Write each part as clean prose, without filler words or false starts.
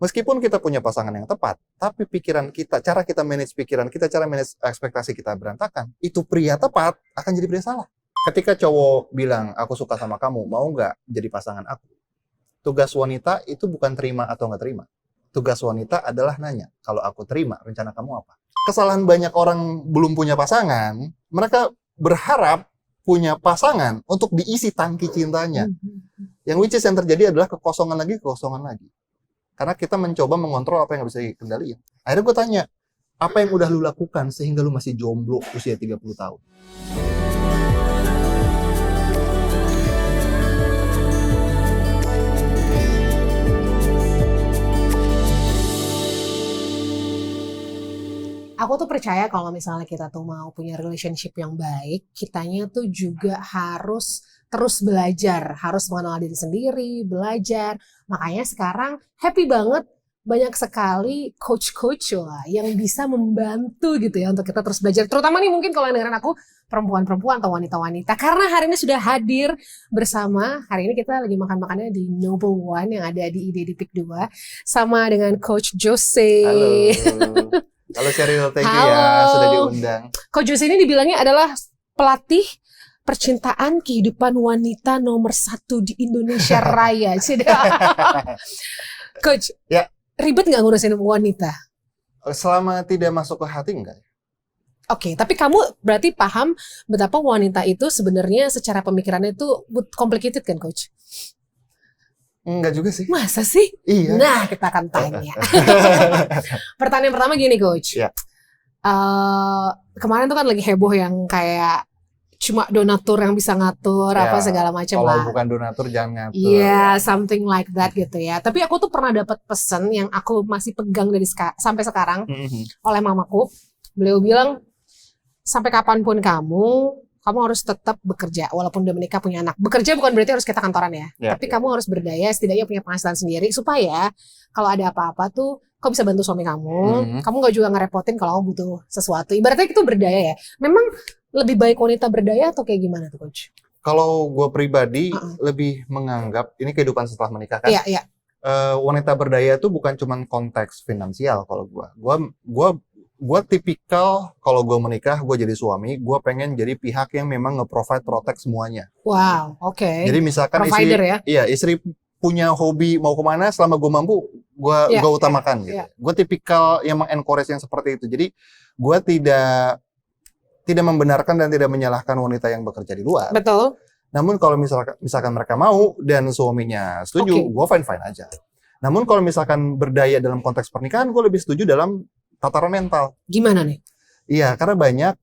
Meskipun kita punya pasangan yang tepat, tapi pikiran kita, cara kita manage pikiran kita, cara manage ekspektasi kita berantakan, itu pria tepat akan jadi pria salah. Ketika cowok bilang, aku suka sama kamu, mau nggak jadi pasangan aku? Tugas wanita itu bukan terima atau nggak terima. Tugas wanita adalah nanya, kalau aku terima, rencana kamu apa? Kesalahan banyak orang belum punya pasangan, mereka berharap punya pasangan untuk diisi tangki cintanya. Yang which is yang terjadi adalah kekosongan lagi. Karena kita mencoba mengontrol apa yang nggak bisa dikendaliin. Akhirnya gue tanya, apa yang udah lu lakukan sehingga lu masih jomblo usia 30 tahun? Aku tuh percaya kalau misalnya kita tuh mau punya relationship yang baik, kitanya tuh juga harus terus belajar, harus mengenal diri sendiri, belajar. Makanya sekarang happy banget banyak sekali coach-coach lah yang bisa membantu gitu ya untuk kita terus belajar. Terutama nih mungkin kalau yang dengerin aku perempuan-perempuan atau wanita-wanita. Karena hari ini sudah hadir bersama, hari ini kita lagi makan-makannya di Noble One yang ada di ID di PIK 2 sama dengan Coach Jose. Halo Cheryl, thank you ya sudah diundang. Coach Jose ini dibilangnya adalah pelatih percintaan kehidupan wanita nomor 1 di Indonesia Raya. Coach, ya. Ribet nggak ngurusin wanita? Selama tidak masuk ke hati enggak. Oke, tapi kamu berarti paham betapa wanita itu sebenarnya secara pemikirannya itu complicated kan, Coach? Enggak juga sih. Masa sih? Iya. Nah, kita akan tanya. Pertanyaan pertama gini, Coach. Ya. Kemarin tuh kan lagi heboh yang kayak cuma donatur yang bisa ngatur Ya, apa segala macam lah. Kalau bukan donatur jangan ngatur. Iya, something like that gitu ya. Tapi aku tuh pernah dapat pesan yang aku masih pegang dari sampai sekarang oleh mamaku. Beliau bilang, sampai kapanpun kamu harus tetap bekerja walaupun udah menikah punya anak. Bekerja bukan berarti harus kita kantoran ya. Tapi kamu harus berdaya, setidaknya punya penghasilan sendiri supaya kalau ada apa-apa tuh kamu bisa bantu suami kamu. Kamu gak juga ngerepotin kalau kamu butuh sesuatu. Ibaratnya itu berdaya ya. Memang lebih baik wanita berdaya atau kayak gimana tuh, Coach? Kalau gue pribadi lebih menganggap ini kehidupan setelah menikah kan. Iya. Wanita berdaya tuh bukan cuma konteks finansial kalau gue. Gue tipikal kalau gue menikah, gue jadi suami, gue pengen jadi pihak yang memang nge-provide protect semuanya. Wow, oke. Jadi misalkan provider ya? Iya, istri punya hobi mau kemana, selama gue mampu, gue utamakan gitu. Gue tipikal yang mengencourage yang seperti itu. Jadi gue tidak membenarkan dan tidak menyalahkan wanita yang bekerja di luar. Betul. Namun kalau misalkan mereka mau dan suaminya setuju, gue fine-fine aja. Namun kalau misalkan berdaya dalam konteks pernikahan, gue lebih setuju dalam tataran mental. Gimana nih? Iya, karena banyak,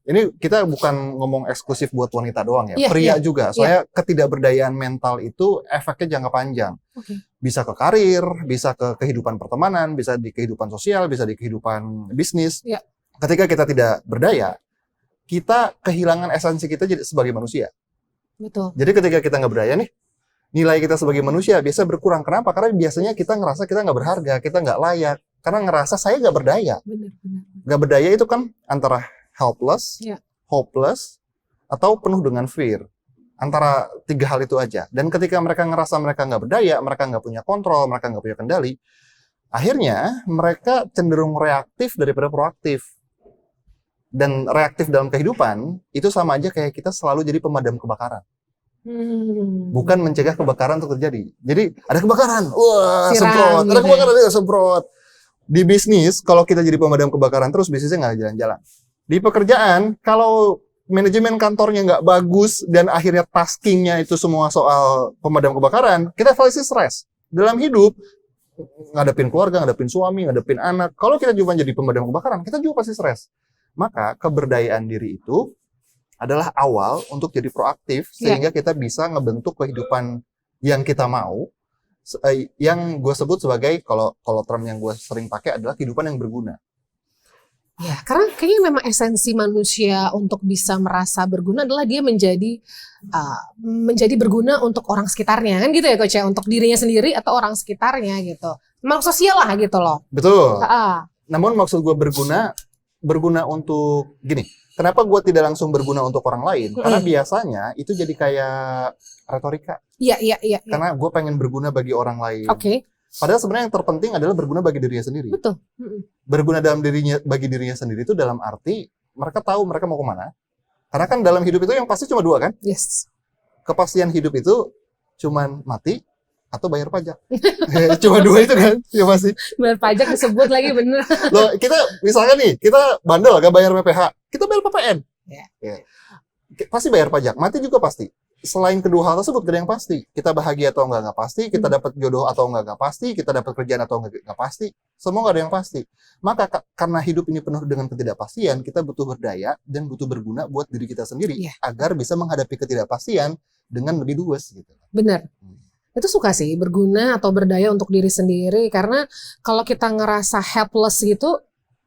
ini kita bukan ngomong eksklusif buat wanita doang ya, pria juga. Soalnya ketidakberdayaan mental itu efeknya jangka panjang. Bisa ke karir, bisa ke kehidupan pertemanan, bisa di kehidupan sosial, bisa di kehidupan bisnis. Ketika kita tidak berdaya, kita kehilangan esensi kita jadi sebagai manusia. Betul. Jadi ketika kita nggak berdaya nih, nilai kita sebagai manusia biasa berkurang. Kenapa? Karena biasanya kita ngerasa kita nggak berharga, kita nggak layak. Karena ngerasa saya nggak berdaya. Benar. Nggak berdaya itu kan antara helpless, hopeless, atau penuh dengan fear. Antara 3 hal itu aja. Dan ketika mereka ngerasa mereka nggak berdaya, mereka nggak punya kontrol, mereka nggak punya kendali, akhirnya mereka cenderung reaktif daripada proaktif. Dan reaktif dalam kehidupan, itu sama aja kayak kita selalu jadi pemadam kebakaran. Bukan mencegah kebakaran untuk terjadi. Jadi ada kebakaran, wah semprot, ada kebakaran, semprot. Di bisnis, kalau kita jadi pemadam kebakaran terus, bisnisnya nggak jalan-jalan. Di pekerjaan, kalau manajemen kantornya nggak bagus dan akhirnya taskingnya itu semua soal pemadam kebakaran, kita pasti stres. Dalam hidup, ngadepin keluarga, ngadepin suami, ngadepin anak. Kalau kita juga jadi pemadam kebakaran, kita juga pasti stres. Maka keberdayaan diri itu adalah awal untuk jadi proaktif sehingga kita bisa ngebentuk kehidupan yang kita mau, yang gue sebut sebagai kalau term yang gue sering pakai adalah kehidupan yang berguna. Ya, karena kayaknya memang esensi manusia untuk bisa merasa berguna adalah dia menjadi berguna untuk orang sekitarnya, kan gitu ya, Coach ya, untuk dirinya sendiri atau orang sekitarnya gitu. Makhluk sosial lah gitu loh. Betul. Namun maksud gue berguna untuk gini. Kenapa gue tidak langsung berguna untuk orang lain? Karena biasanya itu jadi kayak retorika. Iya. Karena gue pengen berguna bagi orang lain. Padahal sebenarnya yang terpenting adalah berguna bagi dirinya sendiri. Betul. Berguna bagi dirinya sendiri itu dalam arti mereka tahu mereka mau kemana. Karena kan dalam hidup itu yang pasti cuma 2 kan? Yes. Kepastian hidup itu cuman mati atau bayar pajak. Cuma 2 itu kan? Ya pasti. Bayar pajak disebut lagi bener. Loh, kita misalkan nih, kita bandel gak bayar PPH, kita bayar PPN. Ya. Pasti bayar pajak, mati juga pasti. Selain kedua hal tersebut, gak ada yang pasti. Kita bahagia atau enggak pasti, kita dapat jodoh atau enggak pasti, kita dapat kerjaan atau enggak pasti. Semua gak ada yang pasti. Maka karena hidup ini penuh dengan ketidakpastian, kita butuh berdaya dan butuh berguna buat diri kita sendiri agar bisa menghadapi ketidakpastian dengan lebih luas gitu. Benar. Itu suka sih berguna atau berdaya untuk diri sendiri, karena kalau kita ngerasa helpless gitu,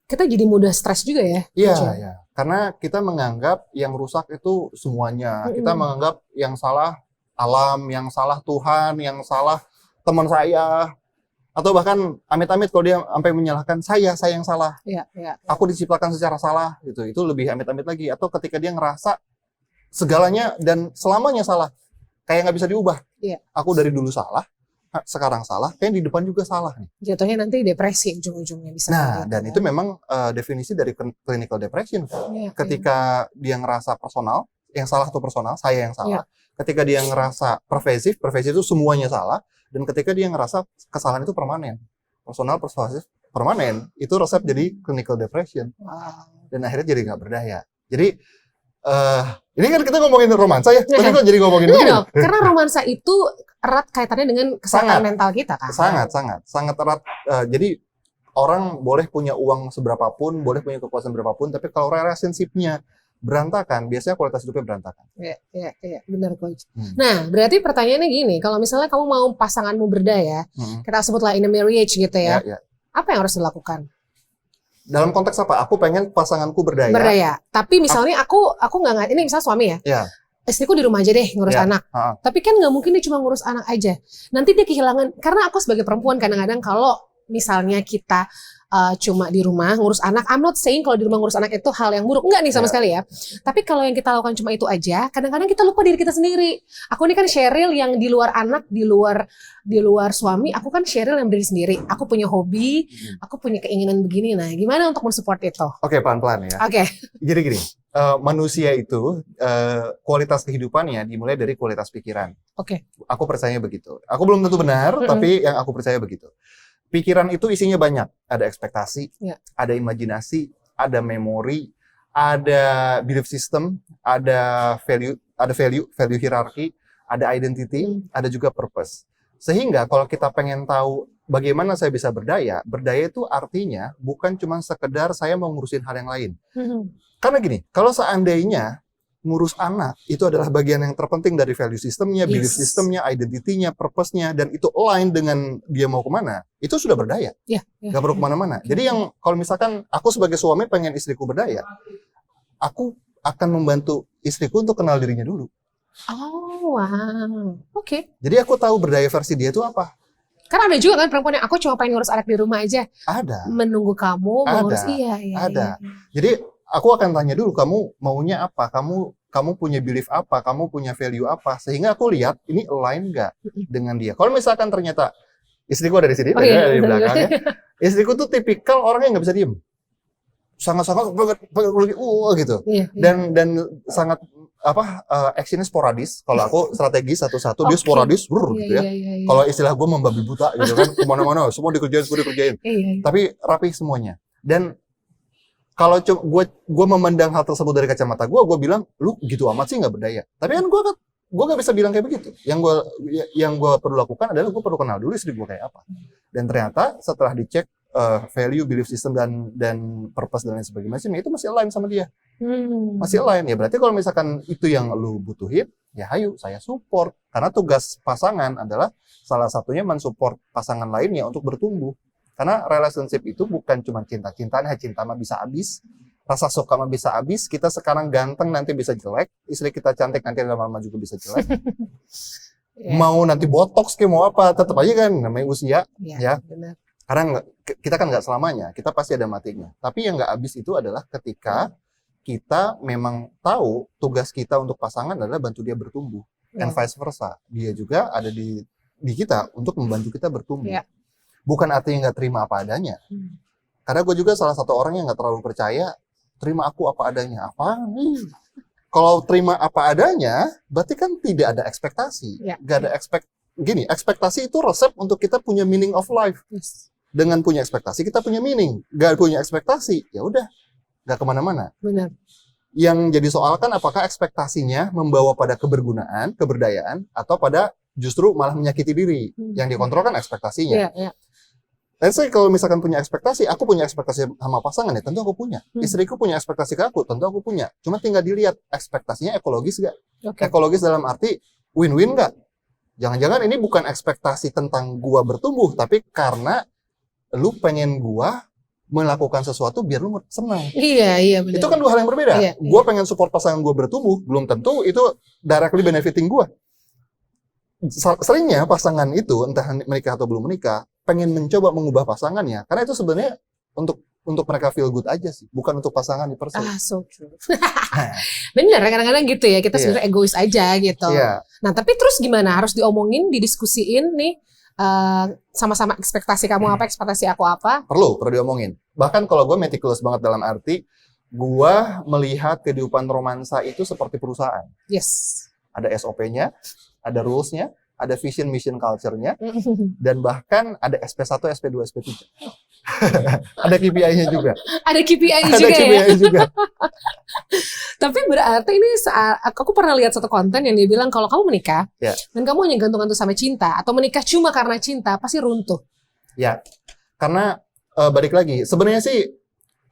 kita jadi mudah stres juga ya. Iya. Karena kita menganggap yang rusak itu semuanya. Kita menganggap yang salah alam, yang salah Tuhan, yang salah teman saya. Atau bahkan amit-amit kalau dia sampai menyalahkan saya yang salah. Iya. Aku diciptakan secara salah gitu. Itu lebih amit-amit lagi. Atau ketika dia ngerasa segalanya dan selamanya salah. Kayak nggak bisa diubah. Iya. Aku dari dulu salah, sekarang salah, kayak di depan juga salah nih. Jatuhnya nanti depresi ujung-ujungnya bisa. Nah, dan itu memang definisi dari clinical depression. Ketika dia ngerasa personal, yang salah itu personal, saya yang salah. Ketika dia ngerasa pervasif itu semuanya salah. Dan ketika dia ngerasa kesalahan itu permanen. Personal, pervasif, permanen. Itu resep jadi clinical depression. Dan akhirnya jadi nggak berdaya. Jadi, ini kan kita ngomongin romansa ya, tapi kok jadi ngomongin begini? Dong, karena romansa itu erat kaitannya dengan kesehatan mental kita kan. Sangat erat. Jadi orang boleh punya uang seberapapun, boleh punya kekuasaan berapapun, tapi kalau relationship-nya berantakan, biasanya kualitas hidupnya berantakan. Iya, benar coach. Nah, berarti pertanyaannya gini, kalau misalnya kamu mau pasanganmu berdaya, kita sebutlah in a marriage gitu ya, apa yang harus dilakukan? Dalam konteks apa? Aku pengen pasanganku berdaya. Tapi misalnya aku nggak, ini misalnya suami ya. Istriku di rumah aja deh ngurus anak. Tapi kan nggak mungkin dia cuma ngurus anak aja. Nanti dia kehilangan, karena aku sebagai perempuan kadang-kadang kalau misalnya kita cuma di rumah ngurus anak, I'm not saying kalau di rumah ngurus anak itu hal yang buruk, enggak nih sama sekali ya. Tapi kalau yang kita lakukan cuma itu aja, kadang-kadang kita lupa diri kita sendiri. Aku ini kan Cheryl yang di luar anak, di luar suami, aku kan Cheryl yang berdiri sendiri. Aku punya hobi, aku punya keinginan begini. Nah, gimana untuk mensupport itu? Oke, pelan-pelan ya. Oke. Gini. Manusia itu kualitas kehidupannya dimulai dari kualitas pikiran. Oke. Aku percaya begitu. Aku belum tentu benar, tapi yang aku percaya begitu. Pikiran itu isinya banyak. Ada ekspektasi, ada imajinasi, ada memori, ada belief system, ada value hierarki, ada identity, ada juga purpose. Sehingga kalau kita pengen tahu bagaimana saya bisa berdaya itu artinya bukan cuma sekedar saya mau ngurusin hal yang lain. Karena gini, kalau seandainya ngurus anak itu adalah bagian yang terpenting dari value systemnya, belief systemnya, identity-nya, purpose-nya, dan itu align dengan dia mau kemana, itu sudah berdaya. Gak perlu kemana-mana. Jadi yang kalau misalkan aku sebagai suami pengen istriku berdaya, aku akan membantu istriku untuk kenal dirinya dulu. Oh, wow. Oke. Jadi aku tahu berdaya versi dia itu apa. Karena ada juga kan perempuan yang aku cuma pengen ngurus anak di rumah aja. Ada. Menunggu kamu ngurus. Iya. Jadi aku akan tanya dulu, kamu maunya apa? Kamu punya belief apa? Kamu punya value apa? Sehingga aku lihat ini align nggak dengan dia. Kalau misalkan ternyata istriku ada di sini, ada di belakangnya. Istriku tuh tipikal orang yang nggak bisa diem. Sangat-sangat gitu. Dan sangat actionnya sporadis. Kalau aku strategi satu-satu, dia sporadis, gitu ya. Kalau istilah gue membabi buta gitu kan, kemana-mana, semua dikerjain. Tapi rapi semuanya. Dan kalau gue memandang hal tersebut dari kacamata gue bilang, lu gitu amat sih nggak berdaya. Tapi kan gue nggak bisa bilang kayak begitu. Yang gue perlu lakukan adalah gue perlu kenal dulu istri gue kayak apa. Dan ternyata setelah dicek value, belief system dan purpose dan lain sebagainya, itu masih align sama dia. Masih align ya. Berarti kalau misalkan itu yang lu butuhin, ya ayo saya support. Karena tugas pasangan adalah salah satunya mensupport pasangan lainnya untuk bertumbuh. Karena relationship itu bukan cuma cinta-cintaan, cinta mah bisa habis, rasa suka mah bisa habis. Kita sekarang ganteng nanti bisa jelek, istri kita cantik nanti lama-lama juga bisa jelek. Mau nanti botox kayak mau apa, tetap aja kan namanya usia, ya. Benar. Karena kita kan nggak selamanya, kita pasti ada matinya. Tapi yang nggak habis itu adalah ketika kita memang tahu tugas kita untuk pasangan adalah bantu dia bertumbuh, and vice versa. Dia juga ada di kita untuk membantu kita bertumbuh. Bukan artinya nggak terima apa adanya. Karena gue juga salah satu orang yang nggak terlalu percaya terima aku apa adanya. Apa nih? Kalau terima apa adanya, berarti kan tidak ada ekspektasi. Nggak ada ekspektasi itu resep untuk kita punya meaning of life. Dengan punya ekspektasi kita punya meaning. Nggak punya ekspektasi, ya udah nggak kemana-mana. Benar. Yang jadi soal kan apakah ekspektasinya membawa pada kebergunaan, keberdayaan, atau pada justru malah menyakiti diri. Yang dikontrol kan ekspektasinya. Let's say kalau misalkan punya ekspektasi, aku punya ekspektasi sama pasangan ya, tentu aku punya. Istriku punya ekspektasi ke aku, tentu aku punya. Cuma tinggal dilihat ekspektasinya ekologis nggak? Ekologis dalam arti win-win nggak? Jangan-jangan ini bukan ekspektasi tentang gua bertumbuh, tapi karena lu pengen gua melakukan sesuatu biar lu senang. Iya benar. Itu kan dua hal yang berbeda. Gua pengen support pasangan gua bertumbuh, belum tentu itu directly benefiting gua. Seringnya pasangan itu entah menikah atau belum menikah pengen mencoba mengubah pasangannya karena itu sebenarnya untuk mereka feel good aja sih, bukan untuk pasangan di person. So true. Bener, kadang-kadang gitu ya, kita sebenarnya egois aja gitu. Nah tapi terus gimana, harus diomongin, didiskusiin nih, sama-sama ekspektasi kamu apa, ekspektasi aku apa? Perlu diomongin. Bahkan kalau gue meticulous banget dalam arti gue melihat kehidupan romansa itu seperti perusahaan. Ada SOP-nya, ada rules-nya, ada vision, mission, culture-nya, dan bahkan ada SP1, SP2, SP3. Ada KPI-nya juga. Ada KPI-nya juga ya? Tapi berarti ini, aku pernah lihat satu konten yang dia bilang kalau kamu menikah, dan kamu hanya gantung-gantung sama cinta, atau menikah cuma karena cinta, pasti runtuh. Ya, karena balik lagi, sebenarnya sih,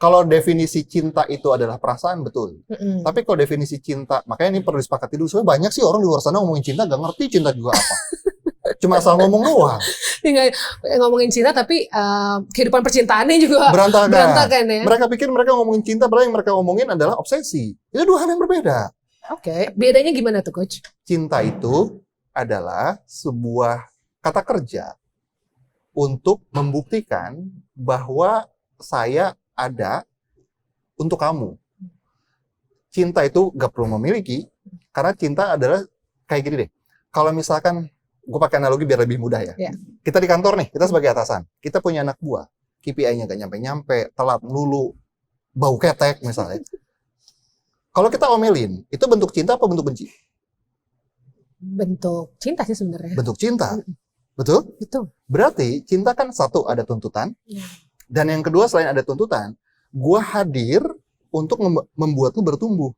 kalau definisi cinta itu adalah perasaan, betul. Tapi kalau definisi cinta, makanya ini perlu disepakati dulu. Soalnya banyak sih orang di luar sana ngomongin cinta, gak ngerti cinta juga apa. Cuma asal ngomong doang. Ngomongin cinta, tapi kehidupan percintaannya juga berantakan ya. Mereka pikir mereka ngomongin cinta, padahal yang mereka ngomongin adalah obsesi. Itu dua hal yang berbeda. Bedanya gimana tuh, Coach? Cinta itu adalah sebuah kata kerja untuk membuktikan bahwa saya ada untuk kamu. Cinta itu gak perlu memiliki, karena cinta adalah kayak gini deh. Kalau misalkan, gue pakai analogi biar lebih mudah ya. Kita di kantor nih, kita sebagai atasan, kita punya anak buah, KPI-nya gak nyampe-nyampe, telat melulu, bau ketek misalnya. Kalau kita omelin, itu bentuk cinta apa bentuk benci? Bentuk cinta sih sebenarnya. Bentuk cinta, betul? Betul. Berarti cinta kan satu, ada tuntutan. Dan yang kedua, selain ada tuntutan, gue hadir untuk membuat lu bertumbuh.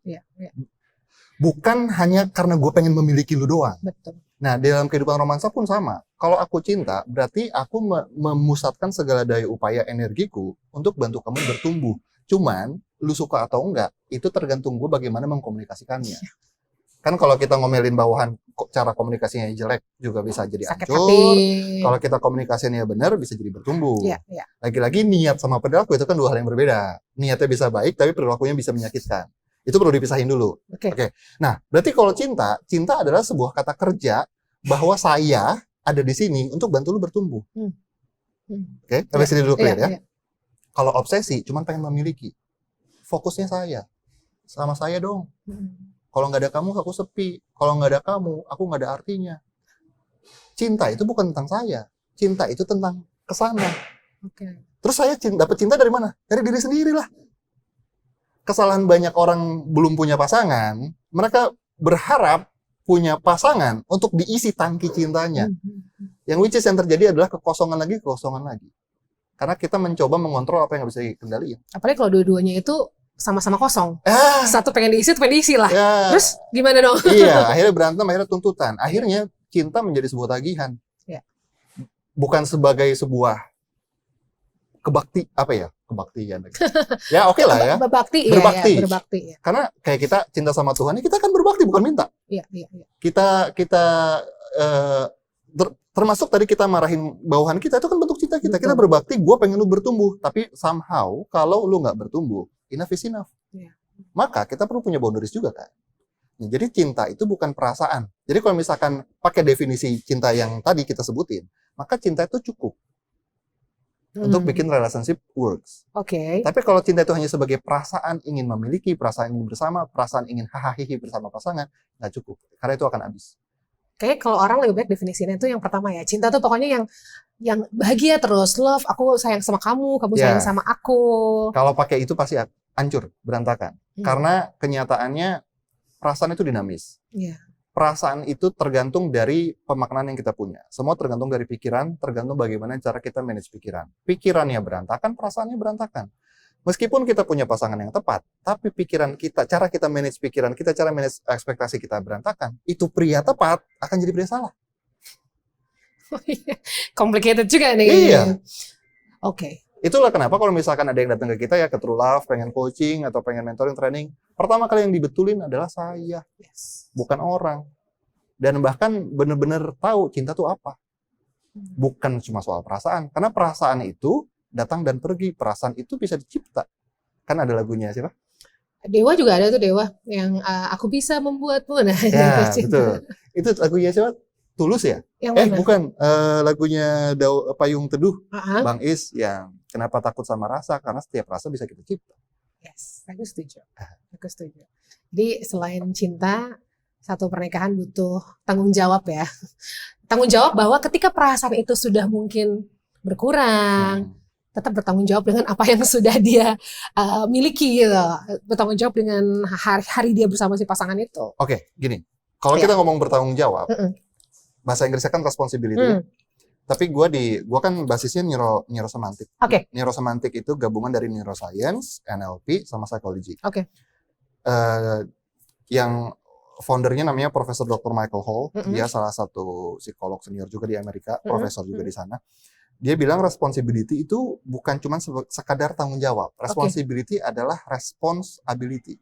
Bukan hanya karena gue pengen memiliki lu doang. Betul. Nah, dalam kehidupan romansa pun sama. Kalau aku cinta, berarti aku memusatkan segala daya upaya energiku untuk bantu kamu bertumbuh. Cuman, lu suka atau enggak, itu tergantung gue bagaimana mengkomunikasikannya. Kan kalau kita ngomelin bawahan, cara komunikasinya jelek juga bisa jadi hancur. Kalau kita komunikasinya benar, bisa jadi bertumbuh. Lagi-lagi niat sama perilaku itu kan dua hal yang berbeda. Niatnya bisa baik, tapi perilakunya bisa menyakitkan. Itu perlu dipisahin dulu. Nah, berarti kalau cinta adalah sebuah kata kerja bahwa saya ada di sini untuk bantu lu bertumbuh. Sampai sini dulu clear ya. Kalau obsesi, cuma pengen memiliki. Fokusnya saya. Sama saya dong. Kalau nggak ada kamu, aku sepi. Kalau nggak ada kamu, aku nggak ada artinya. Cinta itu bukan tentang saya. Cinta itu tentang kesana. Terus saya dapat cinta dari mana? Dari diri sendiri lah. Kesalahan banyak orang belum punya pasangan, mereka berharap punya pasangan untuk diisi tangki cintanya. Yang which is yang terjadi adalah kekosongan lagi. Karena kita mencoba mengontrol apa yang nggak bisa dikendalikan. Apalagi kalau dua-duanya itu sama-sama kosong. Satu pengen diisi lah. Terus gimana dong? Akhirnya berantem, akhirnya tuntutan. Akhirnya cinta menjadi sebuah tagihan. Bukan sebagai sebuah kebaktian. Ya oke lah ya. Berbakti. Karena kayak kita cinta sama Tuhan, kita kan berbakti bukan minta. Kita termasuk tadi kita marahin bawahan kita, itu kan bentuk cinta kita. Kita berbakti, gue pengen lu bertumbuh. Tapi somehow kalau lu nggak bertumbuh, enough is enough. Maka kita perlu punya boundaries juga kan. Jadi cinta itu bukan perasaan. Jadi kalau misalkan pakai definisi cinta yang tadi kita sebutin, maka cinta itu cukup untuk bikin relationship works. Tapi kalau cinta itu hanya sebagai perasaan ingin memiliki, perasaan ingin bersama, perasaan ingin hahaha bersama pasangan, nggak cukup. Karena itu akan habis. Kayaknya kalau orang lebih baik definisinya itu yang pertama ya. Cinta tuh pokoknya yang bahagia terus, love, aku sayang sama kamu sayang Ya, sama aku. kalau pakai itu pasti hancur, berantakan. Karena kenyataannya perasaan itu dinamis. Iya. Perasaan itu tergantung dari pemaknaan yang kita punya. Semua tergantung dari pikiran, tergantung bagaimana cara kita manage pikiran. Pikirannya berantakan, perasaannya berantakan. Meskipun kita punya pasangan yang tepat, tapi pikiran kita, cara kita manage pikiran kita, cara manage ekspektasi kita berantakan, itu pria tepat akan jadi pria salah. Complicated juga nih. Iya. Oke. Itulah kenapa kalau misalkan ada yang datang ke kita ya ke True Love, pengen coaching atau pengen mentoring training, pertama kali yang dibetulin adalah saya, bukan orang. Dan bahkan benar-benar tahu cinta itu apa. Bukan cuma soal perasaan, karena perasaan itu datang dan pergi, perasaan itu bisa dicipta. Kan ada lagunya siapa? Dewa juga ada tuh, Dewa yang aku bisa membuatmu. Nah, Ya, betul. Itu lagunya siapa? Tulus ya? Yang mana? Bukan. Lagunya Payung Teduh, Uh-huh. Bang Is, yang kenapa takut sama rasa? Karena setiap rasa bisa kita cipta. Yes, aku setuju. Aku setuju. Jadi selain cinta, satu pernikahan butuh tanggung jawab ya. Tanggung jawab bahwa ketika perasaan itu sudah mungkin berkurang, tetap bertanggung jawab dengan apa yang sudah dia miliki gitu. Bertanggung jawab dengan hari-hari dia bersama si pasangan itu. Oke, gini. Kalau kita ngomong bertanggung jawab, bahasa Inggrisnya kan responsibility. Tapi gua kan basisnya neurosemantik. Oke. Neurosemantik itu gabungan dari neuroscience, NLP, sama psychology. Oke. Yang foundernya namanya Profesor Dr. Michael Hall. Dia salah satu psikolog senior juga di Amerika, profesor juga di sana. Dia bilang responsibility itu bukan cuma sekadar tanggung jawab. Responsibility adalah response ability.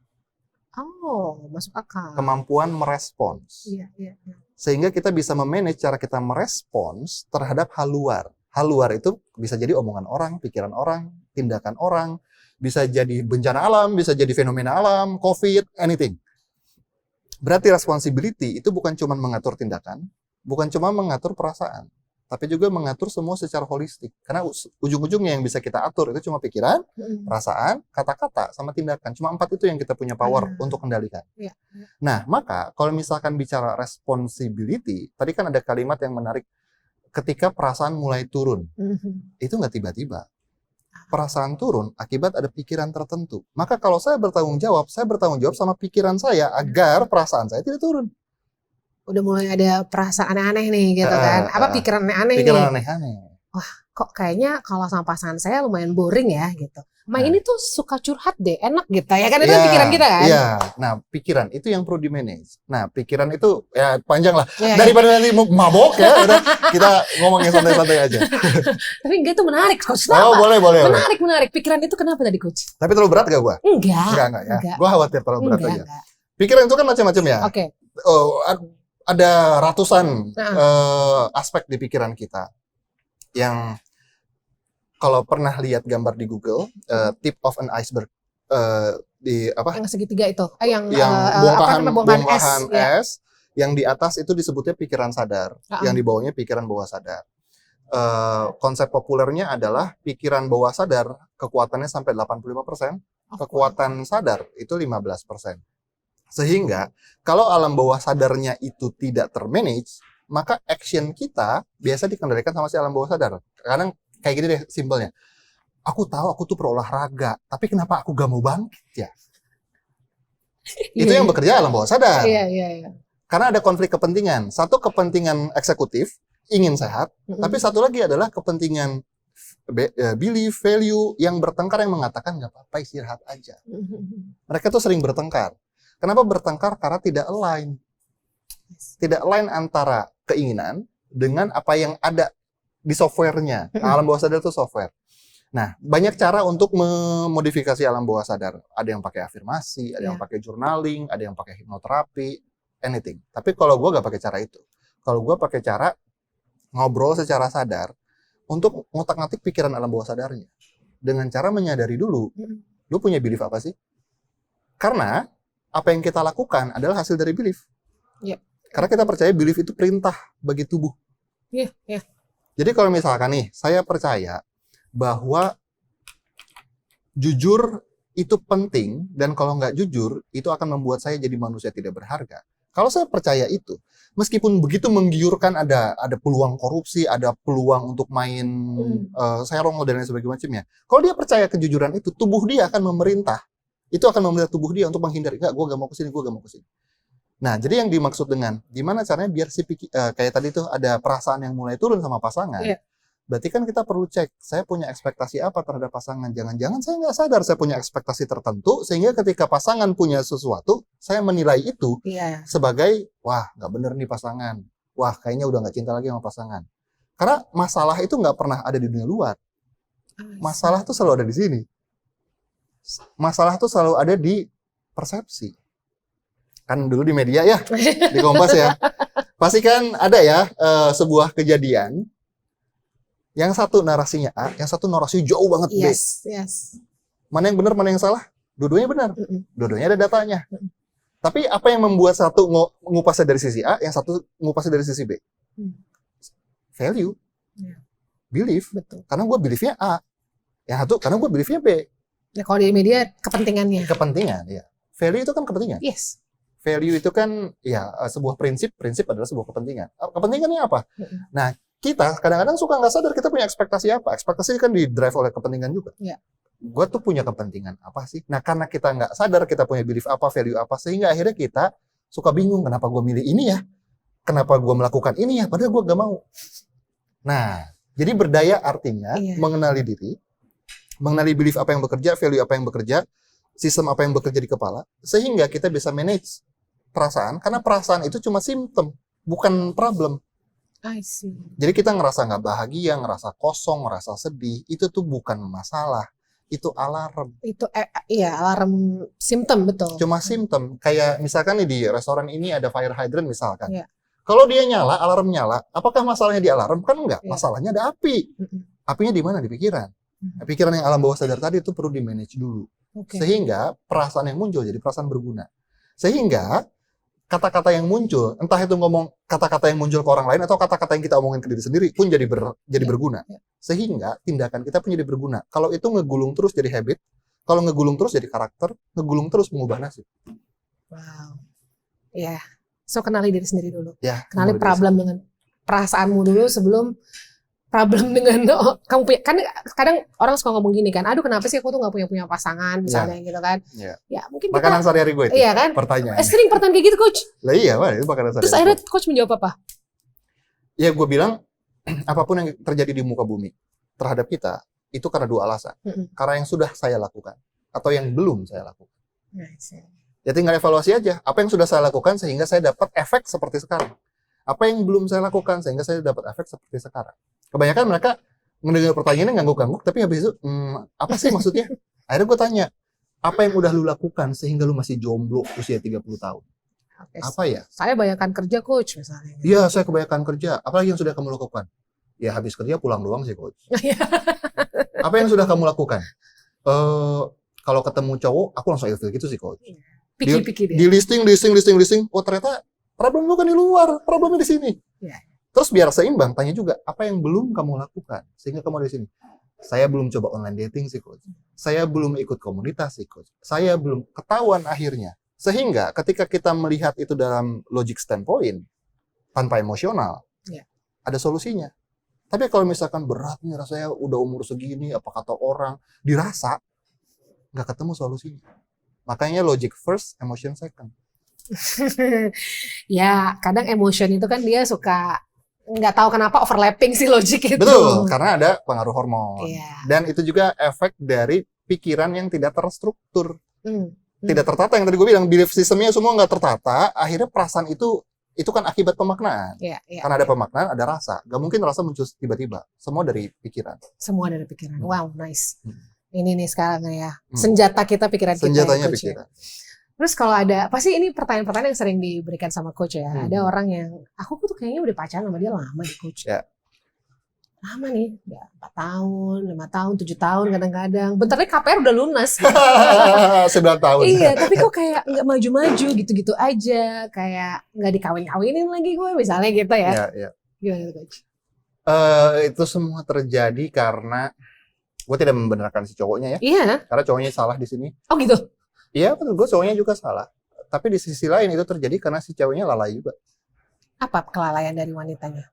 Oh, masuk akal. Kemampuan merespons. Iya. Sehingga kita bisa memanage cara kita merespons terhadap hal luar. Hal luar itu bisa jadi omongan orang, pikiran orang, tindakan orang, bisa jadi bencana alam, bisa jadi fenomena alam, COVID, anything. Berarti responsibility itu bukan cuma mengatur tindakan, bukan cuma mengatur perasaan, tapi juga mengatur semua secara holistik. Karena ujung-ujungnya yang bisa kita atur itu cuma pikiran, perasaan, kata-kata, sama tindakan. Cuma 4 itu yang kita punya power untuk kendalikan. Nah, maka kalau misalkan bicara responsibility, tadi kan ada kalimat yang menarik, ketika perasaan mulai turun. Itu nggak tiba-tiba. Perasaan turun akibat ada pikiran tertentu. Maka kalau saya bertanggung jawab sama pikiran saya agar perasaan saya tidak turun. Udah mulai ada perasaan aneh-aneh nih gitu kan. Apa pikiran aneh-aneh nih? Pikiran aneh-aneh. Wah, kok kayaknya kalau sama pasangan saya lumayan boring ya gitu. Ini tuh suka curhat deh, enak gitu ya kan, itu pikiran kita kan? Iya, nah pikiran itu yang perlu di-manage. Nah pikiran itu ya panjang lah. Daripada nanti mabok ya, udah kita ngomongin santai-santai aja. Tapi enggak, itu menarik Coach. Boleh. Menarik. Pikiran itu kenapa tadi Coach? Tapi terlalu berat gak gua? Enggak ya. Gua khawatir terlalu berat aja. Pikiran itu kan macam-macam ya. Oke. Ada ratusan aspek di pikiran kita yang kalau pernah lihat gambar di Google, tip of an iceberg, di apa? Yang segitiga itu, yang bongkahan es, yang di atas itu disebutnya pikiran sadar, yang di bawahnya pikiran bawah sadar. Konsep populernya adalah pikiran bawah sadar kekuatannya sampai 85%, kekuatan sadar itu 15%. Sehingga kalau alam bawah sadarnya itu tidak termanage, maka action kita biasa dikendalikan sama si alam bawah sadar. Kadang kayak gini deh simpelnya. Aku tahu aku tuh berolahraga, tapi kenapa aku gak mau bangkit ya? Itu yang bekerja alam bawah sadar. Iya. Karena ada konflik kepentingan. Satu kepentingan eksekutif, ingin sehat, tapi satu lagi adalah kepentingan belief, value yang bertengkar, yang mengatakan gak apa-apa istirahat aja. Mereka tuh sering bertengkar. Kenapa bertengkar? Karena tidak align. Tidak align antara keinginan dengan apa yang ada di softwarenya. Alam bawah sadar itu software. Nah, banyak cara untuk memodifikasi alam bawah sadar. Ada yang pakai afirmasi, ada yang pakai journaling, ada yang pakai hipnoterapi, anything. Tapi kalau gue gak pakai cara itu. Kalau gue pakai cara ngobrol secara sadar untuk ngotak-ngatik pikiran alam bawah sadarnya. Dengan cara menyadari dulu, lu punya belief apa sih? Karena apa yang kita lakukan adalah hasil dari belief. Karena kita percaya belief itu perintah bagi tubuh. Jadi kalau misalkan nih, saya percaya bahwa jujur itu penting, dan kalau nggak jujur, itu akan membuat saya jadi manusia tidak berharga. Kalau saya percaya itu, meskipun begitu menggiurkan ada peluang korupsi, ada peluang untuk main serong dan lain sebagainya. Kalau dia percaya kejujuran itu, tubuh dia akan memerintah. Itu akan memerintah tubuh dia untuk menghindari. Enggak, gue gak mau kesini, gue gak mau kesini. Nah, jadi yang dimaksud dengan gimana caranya biar kayak tadi tuh ada perasaan yang mulai turun sama pasangan. Iya. Berarti kan kita perlu cek, saya punya ekspektasi apa terhadap pasangan. Jangan-jangan saya nggak sadar saya punya ekspektasi tertentu, sehingga ketika pasangan punya sesuatu, saya menilai itu sebagai, wah nggak bener nih pasangan. Wah kayaknya udah nggak cinta lagi sama pasangan. Karena masalah itu nggak pernah ada di dunia luar. Masalah tuh selalu ada di sini. Masalah tuh selalu ada di persepsi. Kan dulu di media ya, di Kompas ya. Pasti kan ada ya sebuah kejadian. Yang satu narasinya A, yang satu narasinya jauh banget B. Yes. Mana yang benar, mana yang salah? Dua-duanya benar. Dua-duanya ada datanya. Tapi apa yang membuat satu ngupasnya dari sisi A, yang satu ngupasnya dari sisi B? Value. Belief. Betul. Karena gue beliefnya A. Yang satu, karena gue beliefnya B. Ya, kalau di media, kepentingannya. Kepentingan, ya. Value itu kan kepentingan. Yes. Value itu kan, ya, sebuah prinsip. Prinsip adalah sebuah kepentingan. Kepentingannya apa? Nah, kita kadang-kadang suka nggak sadar kita punya ekspektasi apa. Ekspektasi kan di-drive oleh kepentingan juga. Gue tuh punya kepentingan apa sih? Nah, karena kita nggak sadar kita punya belief apa, value apa, sehingga akhirnya kita suka bingung, kenapa gue milih ini ya? Kenapa gue melakukan ini ya? Padahal gue nggak mau. Nah, jadi berdaya artinya mengenali diri, mengenali belief apa yang bekerja, value apa yang bekerja, sistem apa yang bekerja di kepala, sehingga kita bisa manage perasaan, karena perasaan itu cuma simptom, bukan problem. I see. Jadi kita ngerasa nggak bahagia, ngerasa kosong, ngerasa sedih, itu tuh bukan masalah, itu alarm. Itu alarm simptom, betul. Cuma simptom. Kayak misalkan nih di restoran ini ada fire hydrant misalkan. Kalau dia nyala, alarm nyala, apakah masalahnya di alarm? Kan enggak, masalahnya ada api. Apinya di mana? Di pikiran. Pikiran yang alam bawah sadar tadi itu perlu di-manage dulu. Sehingga perasaan yang muncul jadi perasaan berguna. Sehingga kata-kata yang muncul, entah itu ngomong kata-kata yang muncul ke orang lain atau kata-kata yang kita omongin ke diri sendiri pun jadi berguna. Sehingga tindakan kita pun jadi berguna. Kalau itu ngegulung terus jadi habit, kalau ngegulung terus jadi karakter, ngegulung terus mengubah nasib. Wow. Ya. So kenali diri sendiri dulu. Kenali problem dengan perasaanmu dulu sebelum problem dengan kamu punya. Kan kadang orang suka ngomong gini kan, aduh kenapa sih aku tuh nggak punya pasangan misalnya gitu kan. Ya mungkin makanan sehari-hari gue itu. Iya kan? Pertanyaan. Sering pertanyaan kayak gitu coach. Lah iya, itu makanan sehari-hari. Terus akhirnya coach menjawab apa? Ya gue bilang apapun yang terjadi di muka bumi terhadap kita itu karena dua alasan. Karena yang sudah saya lakukan atau yang belum saya lakukan. Ya tinggal evaluasi aja. Apa yang sudah saya lakukan sehingga saya dapat efek seperti sekarang. Apa yang belum saya lakukan sehingga saya dapat efek seperti sekarang. Kebanyakan mereka mendengar pertanyaannya ngangguk-ngangguk, tapi habis itu, apa sih maksudnya? Akhirnya gue tanya, apa yang udah lu lakukan sehingga lu masih jomblo usia 30 tahun? Apa ya? Saya banyakan kerja coach misalnya. Iya, saya kebanyakan kerja. Apalagi yang sudah kamu lakukan? Ya habis kerja pulang doang sih coach. Apa yang sudah kamu lakukan? Kalau ketemu cowok, aku langsung ilfil gitu sih coach. Pikir-pikir di listing. Oh ternyata problem bukan di luar, problemnya di sini. Terus biar seimbang, tanya juga, apa yang belum kamu lakukan sehingga kamu ada di sini? Saya belum coba online dating sih coach. Saya belum ikut komunitas sih coach. Saya belum ketahuan akhirnya. Sehingga ketika kita melihat itu dalam logic standpoint, tanpa emosional, ada solusinya. Tapi kalau misalkan berat nih rasanya udah umur segini, apa kata orang, dirasa, nggak ketemu solusinya. Makanya logic first, emotion second. Ya, kadang emotion itu kan dia suka nggak tahu kenapa overlapping sih logic itu. Betul, karena ada pengaruh hormon. Dan itu juga efek dari pikiran yang tidak terstruktur. Tidak tertata, yang tadi gue bilang, belief systemnya semua nggak tertata, akhirnya perasaan itu kan akibat pemaknaan. Karena ada pemaknaan, ada rasa. Gak mungkin rasa muncul tiba-tiba. Semua dari pikiran. Semua dari pikiran. Wow, nice. Ini nih sekarang ya. Senjata kita pikiran kita. Senjatanya pikiran. Terus kalau ada, pasti ini pertanyaan-pertanyaan yang sering diberikan sama coach ya. Ada orang yang, aku tuh kayaknya udah pacaran sama dia lama nih coach. Lama nih, ya 4 tahun, 5 tahun, 7 tahun kadang-kadang. Bentarnya KPR udah lunas. Gitu. 9 tahun. Iya, tapi kok kayak nggak maju-maju gitu-gitu aja. Kayak nggak dikawin-kawinin lagi gue misalnya gitu ya. Gimana coach? Itu semua terjadi karena, gue tidak membenarkan si cowoknya ya. Iya. Karena cowoknya salah di sini. Oh gitu? Iya, betul. Gue cowoknya juga salah. tapi di sisi lain itu terjadi karena si ceweknya lalai juga. Apa kelalaian dari wanitanya?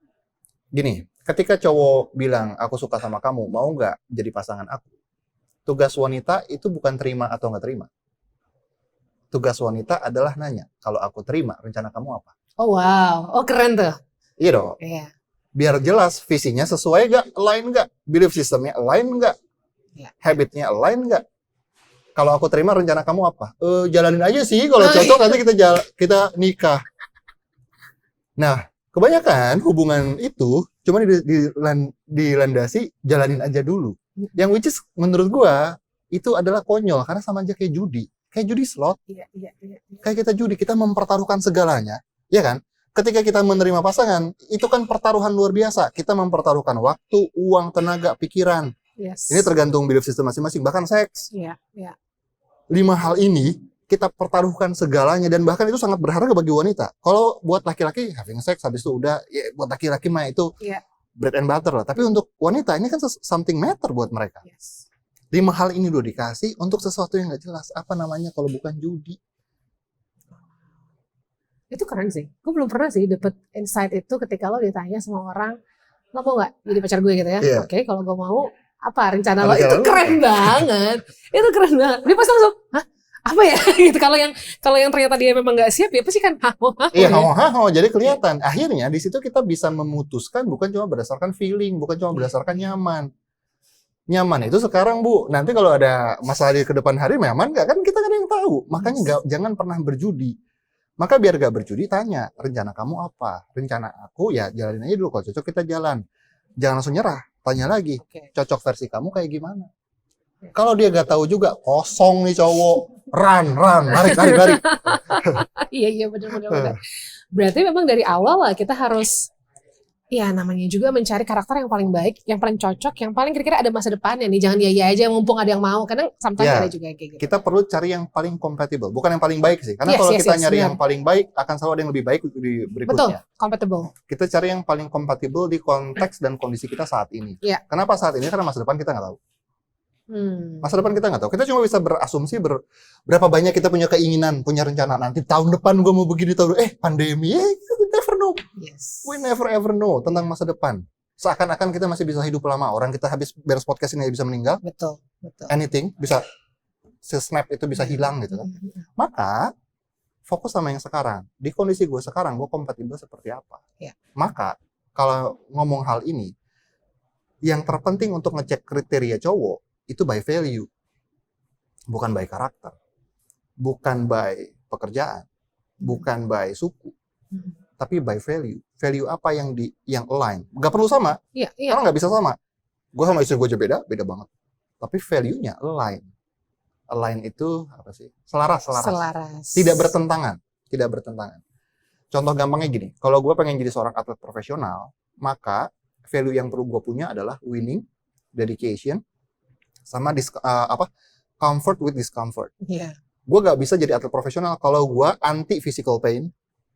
Gini, ketika cowok bilang aku suka sama kamu, mau nggak jadi pasangan aku? Tugas wanita itu bukan terima atau nggak terima. Tugas wanita adalah nanya, kalau aku terima, rencana kamu apa? Oh wow, oh keren tuh. Iya dong. Iya. Biar jelas visinya sesuai nggak, align nggak, belief systemnya align nggak, habitnya align nggak. Kalau aku terima, rencana kamu apa? Jalanin aja sih, kalau cocok nanti kita nikah. Nah, kebanyakan hubungan itu cuma dilandasi jalanin aja dulu. Yang which is menurut gua itu adalah konyol karena sama aja kayak judi. Kayak judi slot. Iya. Kayak kita judi, kita mempertaruhkan segalanya, ya kan? Ketika kita menerima pasangan, itu kan pertaruhan luar biasa. Kita mempertaruhkan waktu, uang, tenaga, pikiran. Yes. Ini tergantung belief system masing-masing, bahkan seks. Iya. 5 hal ini kita pertaruhkan segalanya dan bahkan itu sangat berharga bagi wanita. Kalau buat laki-laki having sex habis itu udah, ya buat laki-laki mah itu bread and butter lah. Tapi untuk wanita ini kan something matter buat mereka. Yes. 5 hal ini udah dikasih untuk sesuatu yang nggak jelas. Apa namanya kalau bukan judi? Itu keren sih. Gue belum pernah sih dapet insight itu ketika lo ditanya sama orang, lo mau nggak jadi pacar gue gitu ya? Yeah. Oke, kalau gue mau, apa rencana lo? Itu keren banget. Itu keren banget. Dia pasti langsung, hah? Apa ya? Gitu. Kalau yang ternyata dia memang nggak siap, ya pasti kan Iya, jadi kelihatan. Akhirnya di situ kita bisa memutuskan bukan cuma berdasarkan feeling, bukan cuma berdasarkan nyaman. Nyaman itu sekarang, Bu. Nanti kalau ada masalah di ke depan hari, nyaman nggak? Kan kita kan yang tahu. Makanya jangan pernah berjudi. Maka biar gak berjudi, tanya, rencana kamu apa? Rencana aku, ya jalanin aja dulu. Kalau cocok kita jalan. Jangan langsung nyerah. Tanya lagi, cocok versi kamu kayak gimana? Kalau dia gak tahu juga, kosong nih cowok. Run, lari. Iya, benar. Berarti memang dari awal lah kita harus, ya namanya juga mencari karakter yang paling baik, yang paling cocok, yang paling kira-kira ada masa depannya nih. Jangan dia aja mumpung ada yang mau. Kadang sometimes ada juga kayak gitu. Kita perlu cari yang paling compatible, bukan yang paling baik sih. Karena kalau kita nyari yang paling baik, akan selalu ada yang lebih baik di berikutnya. Betul, compatible. Kita cari yang paling compatible di konteks dan kondisi kita saat ini. Kenapa saat ini? Karena masa depan kita nggak tahu. Masa depan kita nggak tahu. Kita cuma bisa berasumsi berapa banyak kita punya keinginan, punya rencana. Nanti tahun depan gue mau begini, pandemi, we never know. Yes. We never ever know tentang masa depan. Seakan-akan kita masih bisa hidup lama. Orang kita habis beres podcast ini bisa meninggal. Betul. Anything bisa snap itu bisa hilang gitu kan. Maka fokus sama yang sekarang. Di kondisi gue sekarang, gue kompatibel seperti apa. Maka kalau ngomong hal ini, yang terpenting untuk ngecek kriteria cowok itu by value, bukan by karakter, bukan by pekerjaan, bukan by suku, tapi by value. Value apa yang align? Gak perlu sama, karena nggak bisa sama. Gue sama istri gue aja beda banget. Tapi value-nya align. Align itu apa sih? Selaras. Tidak bertentangan. Contoh gampangnya gini, kalau gue pengen jadi seorang atlet profesional, maka value yang perlu gue punya adalah winning, dedication, sama comfort with discomfort. Gue gak bisa jadi atlet profesional kalau gue anti physical pain,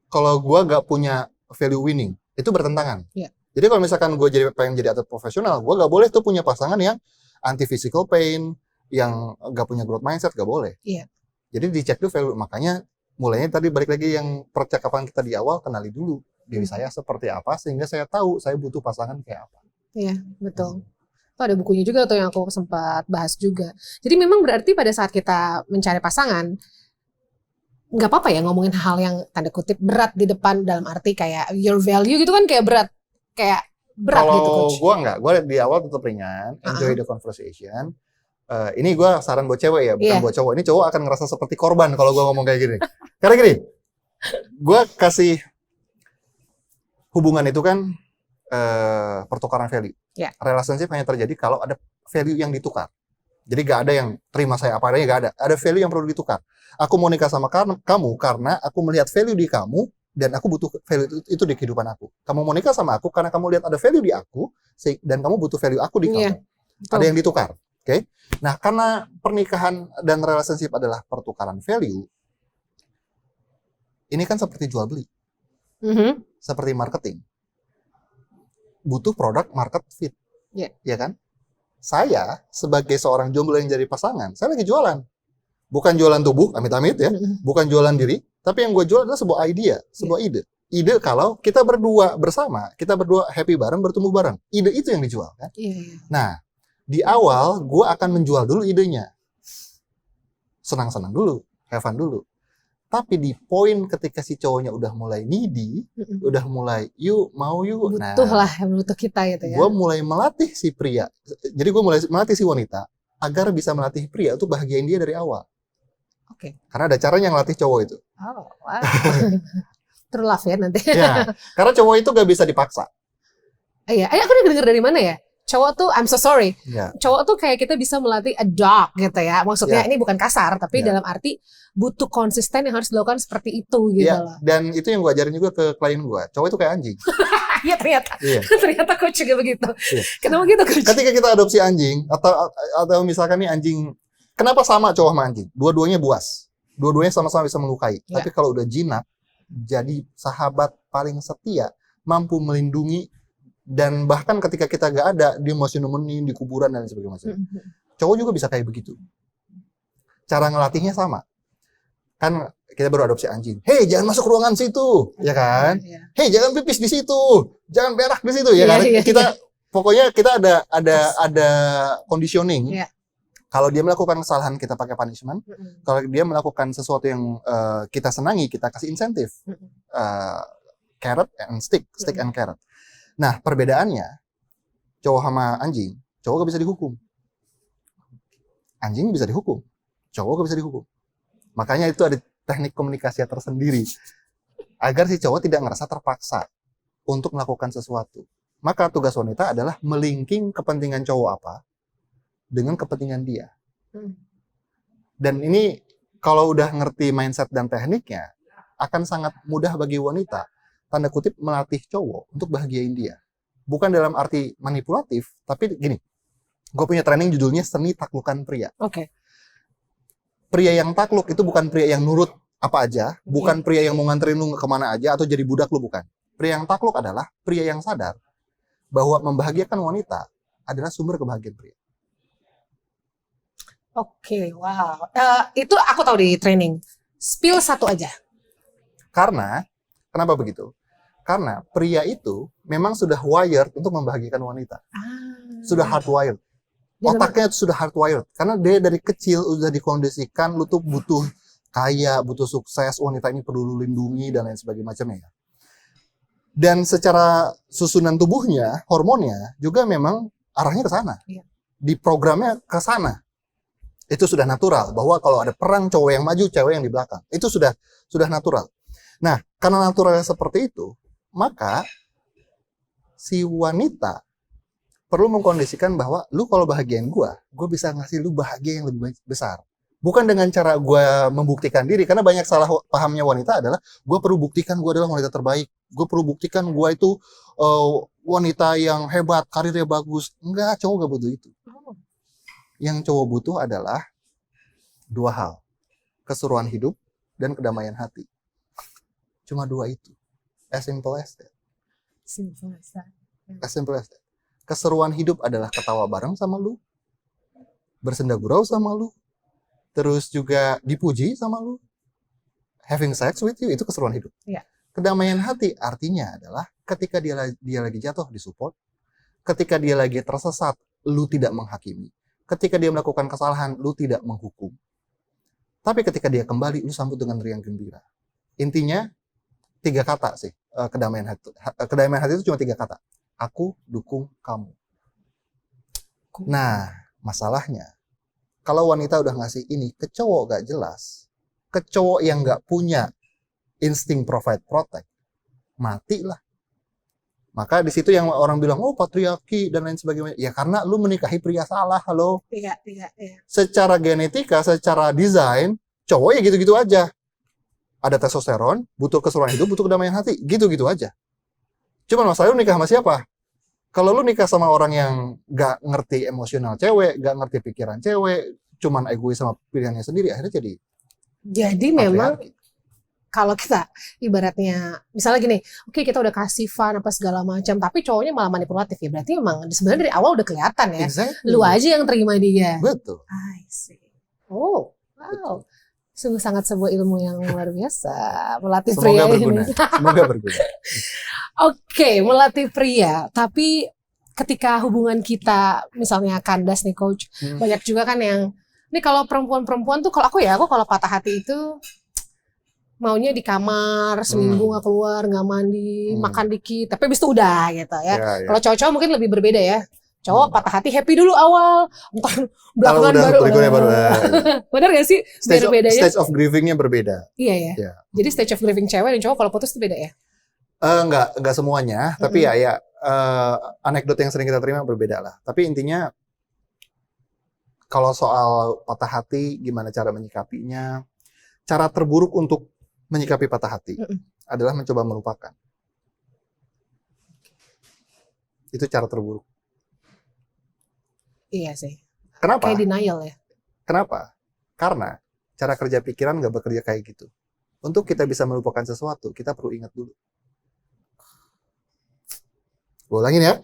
kalau gue gak punya value winning. Itu bertentangan. Jadi kalau misalkan gue pengen jadi atlet profesional, gue gak boleh tuh punya pasangan yang anti physical pain, yang gak punya growth mindset, gak boleh. Jadi dicek dulu value. Makanya mulainya tadi balik lagi yang percakapan kita di awal, kenali dulu diri saya seperti apa, sehingga saya tahu saya butuh pasangan kayak apa. Iya, betul. Tuh ada bukunya juga tuh yang aku sempat bahas juga. Jadi memang berarti pada saat kita mencari pasangan, nggak apa-apa ya ngomongin hal yang tanda kutip berat di depan, dalam arti kayak your value gitu kan kayak berat gitu Coach. Kalau gue nggak, gue di awal tetap ringan, enjoy the conversation. Ini gue saran buat cewek ya, bukan buat cowok. Ini cowok akan ngerasa seperti korban kalau gue ngomong kayak gini. Karena gini, gue kasih hubungan itu kan pertukaran value. Relationship hanya terjadi kalau ada value yang ditukar. Jadi gak ada yang terima saya apa adanya, gak ada. Ada value yang perlu ditukar. Aku mau nikah sama kamu karena aku melihat value di kamu dan aku butuh value itu di kehidupan aku. Kamu mau nikah sama aku karena kamu lihat ada value di aku dan kamu butuh value aku di kamu. Ada yang ditukar. Oke? Nah, karena pernikahan dan relationship adalah pertukaran value, ini kan seperti jual beli. Seperti marketing. Butuh produk market fit, ya kan? Saya sebagai seorang jomblo yang jadi pasangan, saya lagi jualan, bukan jualan tubuh, amit-amit ya, bukan jualan diri, Tapi yang gue jual adalah sebuah ide. Ide kalau kita berdua bersama, kita berdua happy bareng, bertumbuh bareng. Ide itu yang dijual kan. Nah, di awal gue akan menjual dulu idenya. Senang-senang dulu, have fun dulu. Tapi di poin ketika si cowoknya udah mulai needy, udah mulai yuk mau yuk, butuh kita gitu ya. Gue mulai melatih si pria. Jadi gue mulai melatih si wanita agar bisa melatih pria untuk bahagiain dia dari awal. Oke. Karena ada caranya ngelatih cowok itu. Oh, wow. True love ya nanti. Ya, karena cowok itu gak bisa dipaksa. Iya, aku udah denger dari mana ya? Cowok tuh, I'm so sorry. Cowok tuh kayak kita bisa melatih a dog gitu ya. Maksudnya ini bukan kasar, tapi dalam arti butuh konsisten yang harus dilakukan seperti itu gitu loh. Dan itu yang gue ajarin juga ke klien gue. Cowok itu kayak anjing. Iya ternyata. Ternyata coach juga begitu. Kenapa gitu coach? Ketika kita adopsi anjing atau misalkan nih anjing, kenapa sama cowok sama anjing? Dua-duanya buas. Dua-duanya sama-sama bisa melukai. Tapi kalau udah jinak, jadi sahabat paling setia, mampu melindungi. Dan bahkan ketika kita gak ada, dia masih nemenin di kuburan dan sebagainya. Cowok juga bisa kayak begitu. Cara ngelatihnya sama. Kan kita baru adopsi anjing. Hei, jangan masuk ruangan situ, ya kan? Hei, jangan pipis di situ, jangan berak di situ, ya kan? Pokoknya kita ada conditioning. Kalau dia melakukan kesalahan, kita pakai punishment. Kalau dia melakukan sesuatu yang kita senangi, kita kasih insentif. Carrot and stick and carrot. Nah, perbedaannya cowok sama anjing, cowok gak bisa dihukum. Anjing bisa dihukum, cowok gak bisa dihukum. Makanya itu ada teknik komunikasi tersendiri agar si cowok tidak ngerasa terpaksa untuk melakukan sesuatu. Maka tugas wanita adalah melinking kepentingan cowok apa dengan kepentingan dia. Dan ini kalau udah ngerti mindset dan tekniknya, akan sangat mudah bagi wanita tanda kutip melatih cowok untuk bahagiain dia. Bukan dalam arti manipulatif, tapi gini, gue punya training judulnya Seni Taklukan Pria. Pria yang takluk itu bukan pria yang nurut apa aja, bukan pria yang mau nganterin lu kemana aja atau jadi budak lu, bukan. Pria yang takluk adalah pria yang sadar bahwa membahagiakan wanita adalah sumber kebahagiaan pria. Wow. Itu aku tahu di training. Spill satu aja. Karena, kenapa begitu? Karena pria itu memang sudah wired untuk membahagiakan wanita. Sudah hardwired. Otaknya itu sudah hardwired. Karena dia dari kecil udah dikondisikan, lu tuh butuh kaya, butuh sukses, wanita ini perlu lu lindungi, dan lain sebagainya macamnya. Dan secara susunan tubuhnya, hormonnya, juga memang arahnya ke sana. Di programnya ke sana. Itu sudah natural. Bahwa kalau ada perang, cowok yang maju, cewek yang di belakang. Itu sudah natural. Nah, karena naturalnya seperti itu, maka si wanita perlu mengkondisikan bahwa lu kalau bahagiain gue bisa ngasih lu bahagia yang lebih besar. Bukan dengan cara gue membuktikan diri, karena banyak salah pahamnya wanita adalah gue perlu buktikan gue adalah wanita terbaik. Gue perlu buktikan gue itu wanita yang hebat, karirnya bagus. Enggak, cowok gak butuh itu. Yang cowok butuh adalah dua hal. Keseruan hidup dan kedamaian hati. Cuma dua itu. As simple as that. As simple as that. Keseruan hidup adalah ketawa bareng sama lu, bersenda gurau sama lu, terus juga dipuji sama lu, having sex with you, itu keseruan hidup. Kedamaian hati artinya adalah ketika dia lagi jatuh, disupport. Ketika dia lagi tersesat, lu tidak menghakimi. Ketika dia melakukan kesalahan, lu tidak menghukum. Tapi ketika dia kembali, lu sambut dengan riang gembira. Intinya 3 kata sih. Kedamaian hati itu cuma 3 kata. Aku dukung kamu. Nah, masalahnya kalau wanita udah ngasih ini ke cowok gak jelas, ke cowok yang gak punya insting provide protect, matilah. Maka di situ yang orang bilang, oh patriarki dan lain sebagainya. Ya karena lu menikahi pria salah, halo. Iya. Secara genetika, secara desain, cowok ya gitu-gitu aja. Ada testosteron, butuh keseruan hidup, butuh kedamaian hati. Gitu-gitu aja. Cuman masalahnya lu nikah sama siapa? Kalau lu nikah sama orang yang gak ngerti emosional cewek, gak ngerti pikiran cewek, cuman egois sama pilihannya sendiri, akhirnya jadi memang kalau kita ibaratnya, misalnya gini, oke, kita udah kasih fun apa segala macam, tapi cowoknya malah manipulatif ya, berarti memang sebenarnya dari awal udah kelihatan ya. Lu aja yang terima dia. Betul. I see. Oh, wow. Betul. Sungguh sangat sebuah ilmu yang luar biasa melatih Semoga pria berguna. ini. Semoga berguna. Oke, melatih pria. Tapi ketika hubungan kita misalnya kandas nih coach, banyak juga kan yang ini kalau perempuan-perempuan tuh kalau aku kalau patah hati itu maunya di kamar seminggu nggak keluar, nggak mandi, makan dikit, tapi habis itu udah gitu ya. Kalau cowok-cowok mungkin lebih berbeda ya. Cowok patah hati happy dulu awal, entar belakangan baru. Benar gak sih? Stage of grievingnya berbeda. Iya ya. Jadi stage of grieving cewek dan cowok kalau putus itu beda ya? Enggak semuanya, tapi ya anekdot yang sering kita terima berbeda lah. Tapi intinya kalau soal patah hati, gimana cara menyikapinya? Cara terburuk untuk menyikapi patah hati adalah mencoba melupakan. Itu cara terburuk. Iya sih. Kenapa? Kayak denial ya. Kenapa? Karena cara kerja pikiran nggak bekerja kayak gitu. Untuk kita bisa melupakan sesuatu, kita perlu ingat dulu. Gue ulangin ya.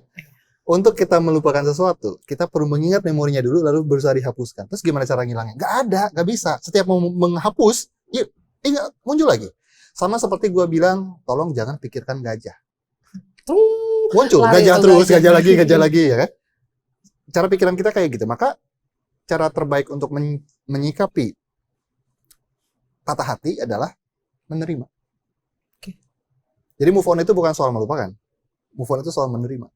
Untuk kita melupakan sesuatu, kita perlu mengingat memorinya dulu, lalu berusaha dihapuskan. Terus gimana cara ngilangnya? Nggak ada, nggak bisa. Setiap mau menghapus, yuk, ingat, muncul lagi. Sama seperti gue bilang, tolong jangan pikirkan gajah. Muncul, gajah terus, gajah lagi, ya kan? Cara pikiran kita kayak gitu. Maka cara terbaik untuk menyikapi patah hati adalah menerima. Jadi move on itu bukan soal melupakan. Move on itu soal menerima.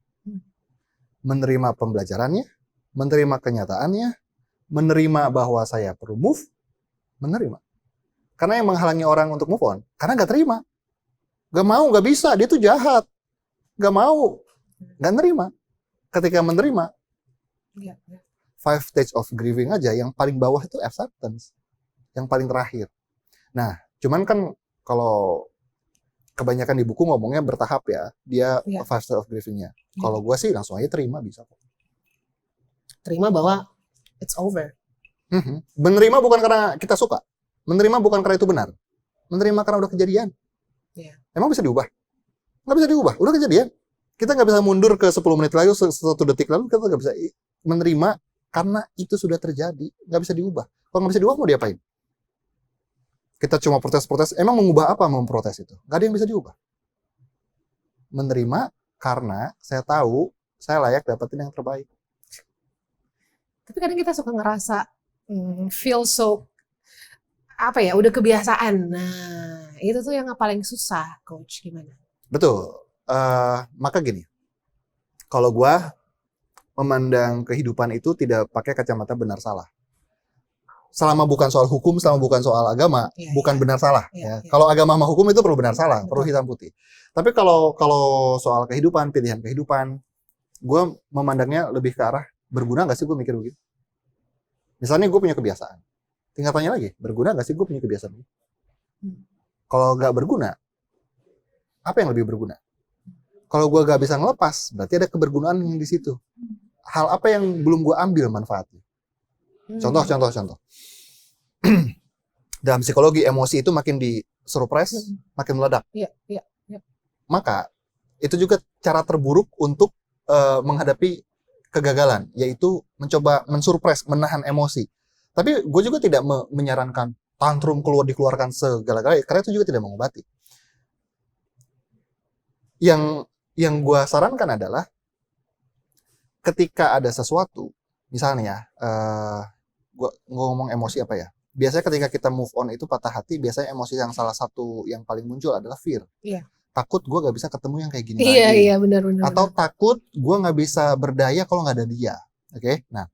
Menerima pembelajarannya, menerima kenyataannya, menerima bahwa saya perlu move, menerima. Karena yang menghalangi orang untuk move on, karena nggak terima. Nggak mau, nggak bisa, dia tuh jahat. Nggak mau, nggak nerima. Ketika menerima, 5 stage of grieving aja, yang paling bawah itu acceptance. Yang paling terakhir. Nah, cuman kan kalau kebanyakan di buku ngomongnya bertahap ya, dia 5 stage of grieving-nya. Kalau gue sih langsung aja terima, bisa kok. Terima bahwa it's over. Menerima bukan karena kita suka. Menerima bukan karena itu benar. Menerima karena udah kejadian. Emang bisa diubah? Nggak bisa diubah, udah kejadian. Kita nggak bisa mundur ke 10 menit lagi, 1 detik lalu, kita nggak bisa menerima karena itu sudah terjadi, nggak bisa diubah. Kalau nggak bisa diubah, mau diapain? Kita cuma protes-protes, emang mengubah apa memprotes itu? Nggak ada yang bisa diubah. Menerima karena saya tahu saya layak dapetin yang terbaik. Tapi kadang kita suka ngerasa feel so udah kebiasaan. Nah, itu tuh yang paling susah, coach. Gimana? Betul. Maka gini, kalau gue memandang kehidupan itu tidak pakai kacamata benar salah. Selama bukan soal hukum, selama bukan soal agama, bukan benar salah. Kalau agama sama hukum itu perlu benar salah, perlu hitam putih. Tapi kalau soal kehidupan, pilihan kehidupan, gue memandangnya lebih ke arah berguna nggak sih gue mikir begitu? Misalnya gue punya kebiasaan, tinggal tanya lagi, berguna nggak sih gue punya kebiasaan ini? Kalau nggak berguna, apa yang lebih berguna? Kalau gue nggak bisa ngelepas, berarti ada kebergunaan yang di situ. Hal apa yang belum gue ambil manfaatnya? Contoh. Dalam psikologi, emosi itu makin disurprise, makin meledak. Maka itu juga cara terburuk untuk menghadapi kegagalan, yaitu mencoba mensurprise, menahan emosi. Tapi gue juga tidak menyarankan tantrum dikeluarkan segala-galanya, karena itu juga tidak mengobati. Yang gue sarankan adalah ketika ada sesuatu, misalnya gue ngomong emosi apa ya? Biasanya ketika kita move on itu patah hati, biasanya emosi yang salah satu yang paling muncul adalah fear. Takut gue gak bisa ketemu yang kayak gini lagi. Iya, benar. Atau takut gue gak bisa berdaya kalau gak ada dia. Oke? Nah,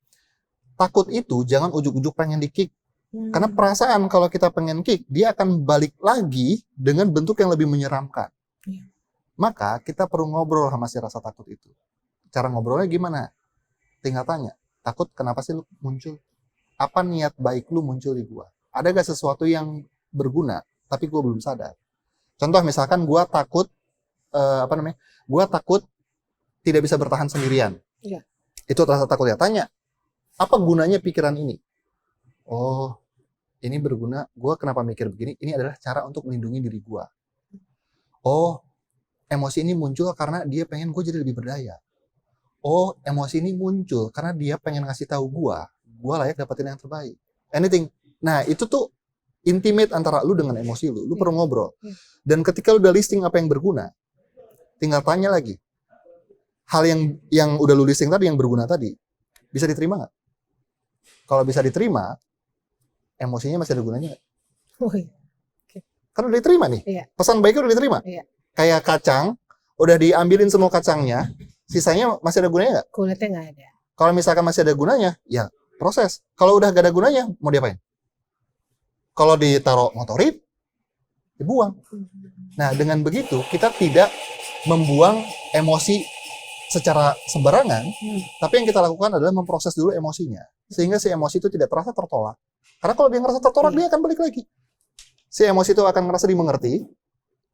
takut itu jangan ujuk-ujuk pengen di-kick. Karena perasaan kalau kita pengen kick, dia akan balik lagi dengan bentuk yang lebih menyeramkan. Maka kita perlu ngobrol sama si rasa takut itu. Cara ngobrolnya gimana? Tinggal tanya, takut kenapa sih lu muncul? Apa niat baik lu muncul di gua? Ada gak sesuatu yang berguna, tapi gua belum sadar? Contoh misalkan gua takut, gua takut tidak bisa bertahan sendirian. Itu rasa takutnya. Tanya, apa gunanya pikiran ini? Oh, ini berguna. Gua kenapa mikir begini? Ini adalah cara untuk melindungi diri gua. Oh, emosi ini muncul karena dia pengen gue jadi lebih berdaya. Oh, emosi ini muncul karena dia pengen ngasih tahu gue layak dapetin yang terbaik. Anything. Nah, itu tuh intimate antara lu dengan emosi lu. Lu perlu ngobrol. Iya. Dan ketika lu udah listing apa yang berguna, tinggal tanya lagi. Hal yang udah lu listing tadi, yang berguna tadi, bisa diterima nggak? Kalau bisa diterima, emosinya masih ada gunanya nggak? Oh, iya. Kan udah diterima nih. Iya. Pesan baiknya udah diterima. Iya. Kayak kacang, udah diambilin semua kacangnya, sisanya masih ada gunanya nggak? Kulitnya nggak ada. Kalau misalkan masih ada gunanya, ya proses. Kalau udah gak ada gunanya, mau diapain? Kalau ditaruh motorin, dibuang. Nah, dengan begitu, kita tidak membuang emosi secara sembarangan, tapi yang kita lakukan adalah memproses dulu emosinya, sehingga si emosi itu tidak terasa tertolak. Karena kalau dia ngerasa tertolak, dia akan balik lagi. Si emosi itu akan ngerasa dimengerti,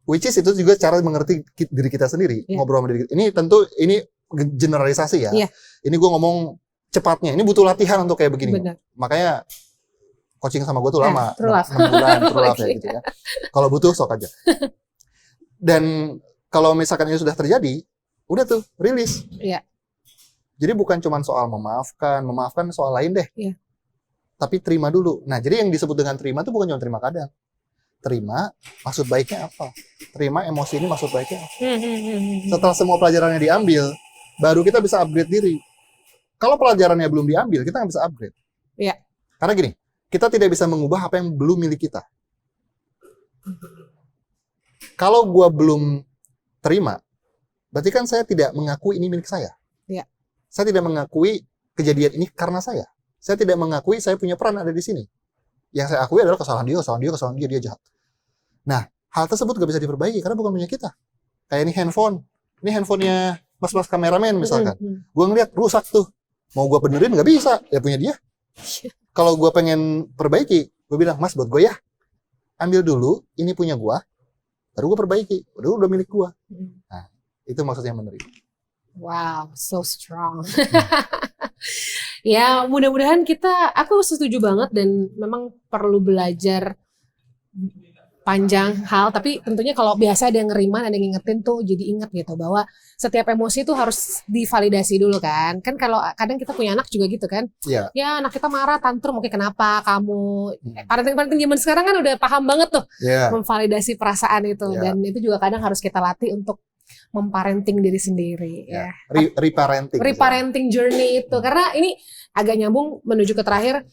which is itu juga cara mengerti diri kita sendiri, ngobrol sama diri kita. Ini tentu, ini generalisasi ya. Ini gue ngomong cepatnya, ini butuh latihan untuk kayak begini. Benar. Makanya coaching sama gue tuh lama, 6 true bulan, true love ya gitu ya. Kalau butuh, sok aja. Dan kalau misalkan ini sudah terjadi, udah tuh, rilis. Iya. Jadi bukan cuma soal memaafkan soal lain deh. Iya. Tapi terima dulu. Nah, jadi yang disebut dengan terima itu bukan cuma terima keadaan. Terima, maksud baiknya apa? Terima emosi ini maksud baiknya apa? Setelah semua pelajarannya diambil, baru kita bisa upgrade diri. Kalau pelajarannya belum diambil, kita nggak bisa upgrade. Iya. Karena gini, kita tidak bisa mengubah apa yang belum milik kita. Kalau gua belum terima, berarti kan saya tidak mengakui ini milik saya. Iya. Saya tidak mengakui kejadian ini karena saya. Saya tidak mengakui saya punya peran ada di sini. Yang saya akui adalah kesalahan dia, dia jahat. Nah, hal tersebut gak bisa diperbaiki karena bukan punya kita. Kayak ini handphone. Ini handphonenya mas-mas kameramen misalkan. Gua ngeliat rusak tuh. Mau gua benerin gak bisa. Ya punya dia. Kalau gua pengen perbaiki, gua bilang, mas buat gue ya. Ambil dulu, ini punya gua. Baru gua perbaiki. Udah milik gua. Nah, itu maksudnya menerima. Wow, so strong. Ya, mudah-mudahan aku setuju banget dan memang perlu belajar panjang hal, tapi tentunya kalau biasa ada yang ngeriman, ada yang ngingetin tuh jadi inget gitu bahwa setiap emosi itu harus divalidasi dulu kan. Kan kalau kadang kita punya anak juga gitu kan. Iya. Ya anak kita marah, tantrum, mungkin kenapa kamu. Parenting zaman sekarang kan udah paham banget tuh memvalidasi perasaan itu. Dan itu juga kadang harus kita latih untuk memparenting diri sendiri ya. Reparenting journey itu. Karena ini agak nyambung menuju ke terakhir.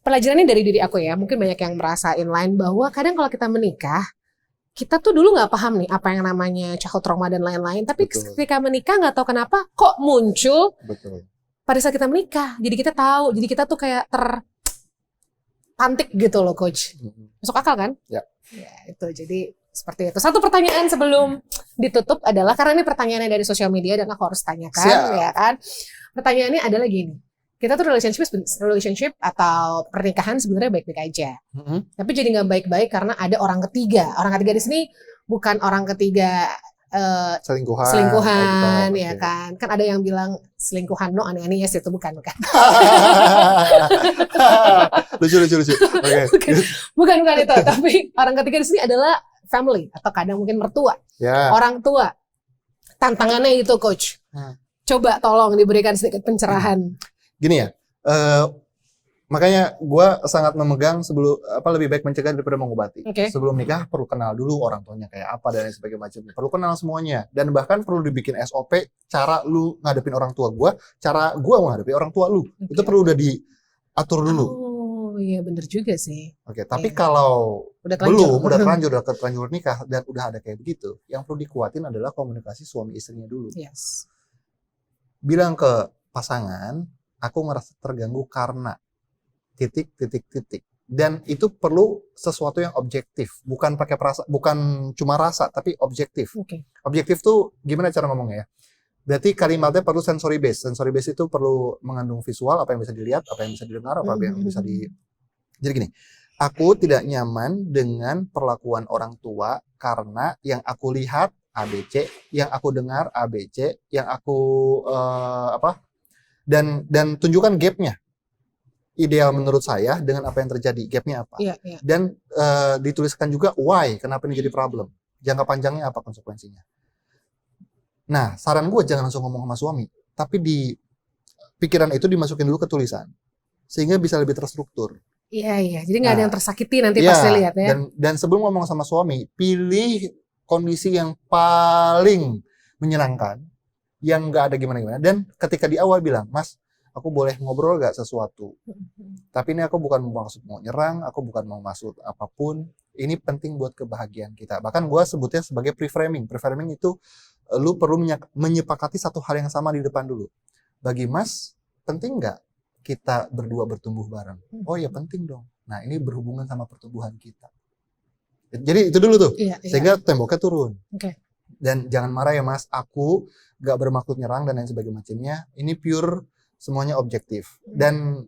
Pelajarannya dari diri aku ya, mungkin banyak yang merasa inline bahwa kadang kalau kita menikah, kita tuh dulu nggak paham nih apa yang namanya childhood trauma dan lain-lain, tapi ketika menikah nggak tahu kenapa kok muncul pada saat kita menikah. Jadi kita tahu, jadi kita tuh kayak terpantik gitu loh, coach. Masuk akal kan? Ya, itu jadi seperti itu. Satu pertanyaan sebelum ditutup adalah, karena ini pertanyaannya dari sosial media dan aku harus tanyakan, ya kan? Pertanyaannya adalah gini. Kita tuh relationship atau pernikahan sebenarnya baik-baik aja. Tapi jadi nggak baik-baik karena ada orang ketiga. Orang ketiga di sini bukan orang ketiga selingkuhan ya kan. Kan ada yang bilang selingkuhan aneh-aneh ya, itu bukan. Lucu. Okay. Bukan itu. Tapi orang ketiga di sini adalah family atau kadang mungkin mertua, orang tua. Tantangannya itu, coach. Coba tolong diberikan sedikit pencerahan. Gini ya, makanya gue sangat memegang lebih baik mencegah daripada mengobati. Sebelum nikah perlu kenal dulu orang tuanya kayak apa dan sebagainya macamnya. Perlu kenal semuanya dan bahkan perlu dibikin SOP cara lu ngadepin orang tua gue, cara gue menghadapi orang tua lu. Itu perlu udah diatur dulu. Oh iya, bener juga sih. Tapi kalau udah terlanjur nikah dan udah ada kayak begitu, yang perlu dikuatin adalah komunikasi suami istrinya dulu. Bilang ke pasangan, aku ngerasa terganggu karena titik. Dan itu perlu sesuatu yang objektif, bukan pakai bukan cuma rasa, tapi objektif. Objektif tuh gimana cara ngomongnya ya? Berarti kalimatnya perlu sensory base. Sensory base itu perlu mengandung visual, apa yang bisa dilihat, apa yang bisa didengar, apa yang bisa Jadi gini, aku tidak nyaman dengan perlakuan orang tua karena yang aku lihat ABC, yang aku dengar ABC, yang aku dan tunjukkan gapnya. Ideal menurut saya dengan apa yang terjadi, gapnya apa. Dan dituliskan juga why, kenapa ini jadi problem. Jangka panjangnya apa konsekuensinya. Nah, saran gue jangan langsung ngomong sama suami, tapi di pikiran itu dimasukin dulu ke tulisan. Sehingga bisa lebih terstruktur. Iya. Jadi nggak ada Nah, yang tersakiti nanti ya, pasti lihat ya. dan sebelum ngomong sama suami, pilih kondisi yang paling menyenangkan, yang nggak ada gimana-gimana. Dan ketika di awal bilang, Mas, aku boleh ngobrol gak sesuatu? Tapi ini aku bukan maksud mau nyerang, aku bukan mau maksud apapun. Ini penting buat kebahagiaan kita. Bahkan gue sebutnya sebagai pre-framing. Pre-framing itu lu perlu menyepakati satu hal yang sama di depan dulu. Bagi Mas, penting nggak kita berdua bertumbuh bareng? Oh ya penting dong. Nah ini berhubungan sama pertumbuhan kita. Jadi itu dulu tuh. Iya. Sehingga temboknya turun. Oke. Dan jangan marah ya Mas, aku nggak bermaksud nyerang dan lain sebagainya macamnya. Ini pure semuanya objektif. Dan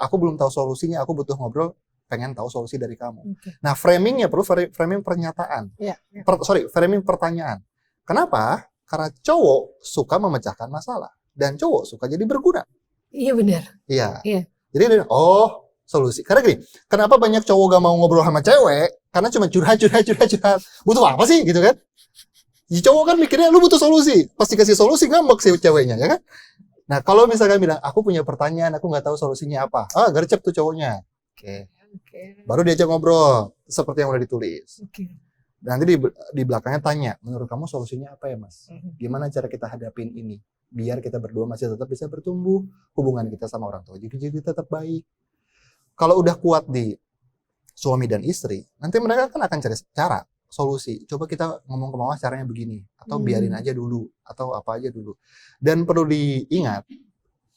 aku belum tahu solusinya, aku butuh ngobrol, pengen tahu solusi dari kamu. Okay. Nah, framingnya perlu framing pernyataan. Framing pertanyaan. Kenapa? Karena cowok suka memecahkan masalah dan cowok suka jadi berguna. Iya benar. Iya. Jadi solusi. Karena gini, kenapa banyak cowok gak mau ngobrol sama cewek? Karena cuma curhat. Butuh apa sih gitu kan? Cowok kan mikirnya lu butuh solusi. Pasti kasih solusi, ngambek sih ceweknya, ya kan? Nah, kalau misalkan bilang, aku punya pertanyaan, aku nggak tahu solusinya apa. Gercep tuh cowoknya. Oke. Baru diajak ngobrol, seperti yang udah ditulis. Nanti di belakangnya tanya, menurut kamu solusinya apa ya, Mas? Gimana cara kita hadapin ini? Biar kita berdua masih tetap bisa bertumbuh, hubungan kita sama orang tua jadi tetap baik. Kalau udah kuat di suami dan istri, nanti mereka kan akan cari cara, solusi. Coba kita ngomong ke mama caranya begini, atau biarin aja dulu, atau apa aja dulu. Dan perlu diingat,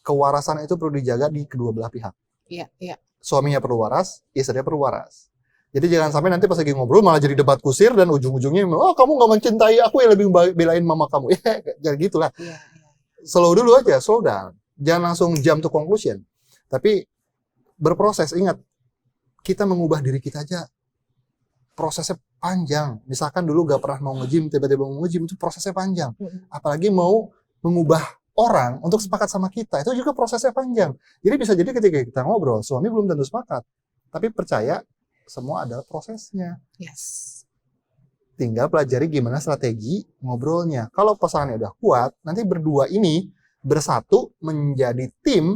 kewarasan itu perlu dijaga di kedua belah pihak. Iya. Suaminya perlu waras, istrinya perlu waras. Jadi jangan sampai nanti pas lagi ngobrol malah jadi debat kusir dan ujung-ujungnya, kamu nggak mencintai aku, yang lebih belain mama kamu. Ya gitulah. Iya. Slow dulu aja, slow down. Jangan langsung jump to conclusion. Tapi berproses, ingat, kita mengubah diri kita aja prosesnya panjang. Misalkan dulu gak pernah mau nge-gym, tiba-tiba mau nge-gym, itu prosesnya panjang. Apalagi mau mengubah orang untuk sepakat sama kita, itu juga prosesnya panjang. Jadi bisa jadi ketika kita ngobrol, suami belum tentu sepakat. Tapi percaya, semua adalah prosesnya. Yes. Tinggal pelajari gimana strategi ngobrolnya. Kalau pasangannya udah kuat, nanti berdua ini bersatu menjadi tim,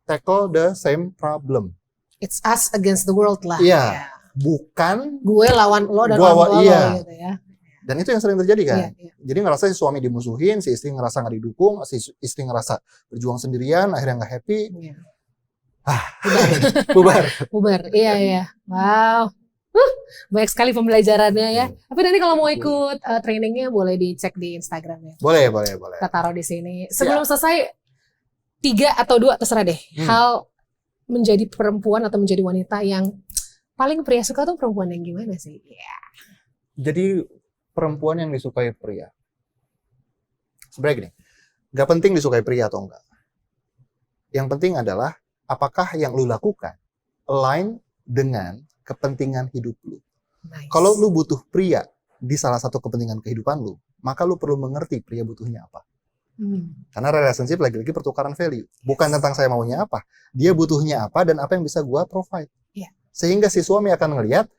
tackle the same problem. It's us against the world lah. Iya. Bukan gue lawan lo dan lawan lo gitu ya. Dan itu yang sering terjadi kan. Iya. Jadi ngerasa si suami dimusuhin, si istri ngerasa nggak didukung, si istri ngerasa berjuang sendirian, akhirnya nggak happy. Iya. Bubar. Iya. Wow. Banyak sekali pembelajarannya ya. Tapi nanti kalau mau ikut trainingnya boleh dicek di Instagramnya. Boleh. Kita taruh di sini. Sebelum selesai 3 atau 2 terserah deh. Hal menjadi perempuan atau menjadi wanita yang paling pria suka tuh perempuan yang gimana sih? Jadi perempuan yang disukai pria. Sebenarnya gini, gak penting disukai pria atau enggak. Yang penting adalah apakah yang lu lakukan align dengan kepentingan hidup lu. Nice. Kalau lu butuh pria di salah satu kepentingan kehidupan lu, maka lu perlu mengerti pria butuhnya apa. Karena relationship lagi-lagi pertukaran value. Bukan tentang saya maunya apa, dia butuhnya apa dan apa yang bisa gua provide. Sehingga si suami akan ngelihat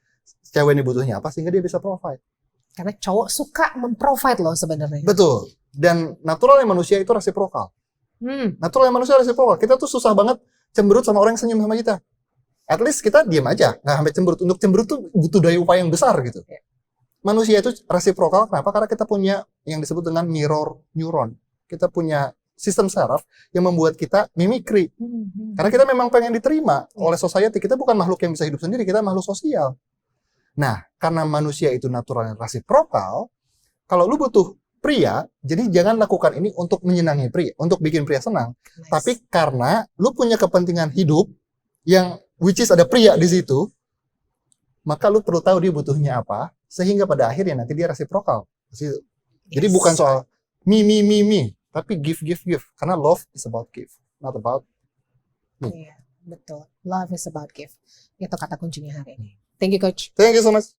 cewek ini butuhnya apa sehingga dia bisa provide. Karena cowok suka memprovide loh sebenarnya. Betul. Dan naturalnya manusia itu resiprokal. Naturalnya manusia resiprokal. Kita tuh susah banget cemberut sama orang yang senyum sama kita. At least kita diam aja, nggak sampai cemberut. Untuk cemberut tuh butuh daya upaya yang besar gitu. Manusia itu resiprokal. Kenapa? Karena kita punya yang disebut dengan mirror neuron. Kita punya sistem saraf yang membuat kita mimikri. Karena kita memang pengen diterima oleh society. Kita bukan makhluk yang bisa hidup sendiri, kita makhluk sosial. Nah, karena manusia itu naturalnya resiprokal, kalau lu butuh pria, jadi jangan lakukan ini untuk menyenangi pria, untuk bikin pria senang. Nice. Tapi karena lu punya kepentingan hidup yang which is ada pria di situ, maka lu perlu tahu dia butuhnya apa, sehingga pada akhirnya nanti dia resiprokal. Jadi bukan soal me, tapi give. Karena love is about give, not about me. Iya, betul. Love is about give. Itu kata kuncinya hari ini. Thank you, Coach. Thank you so much.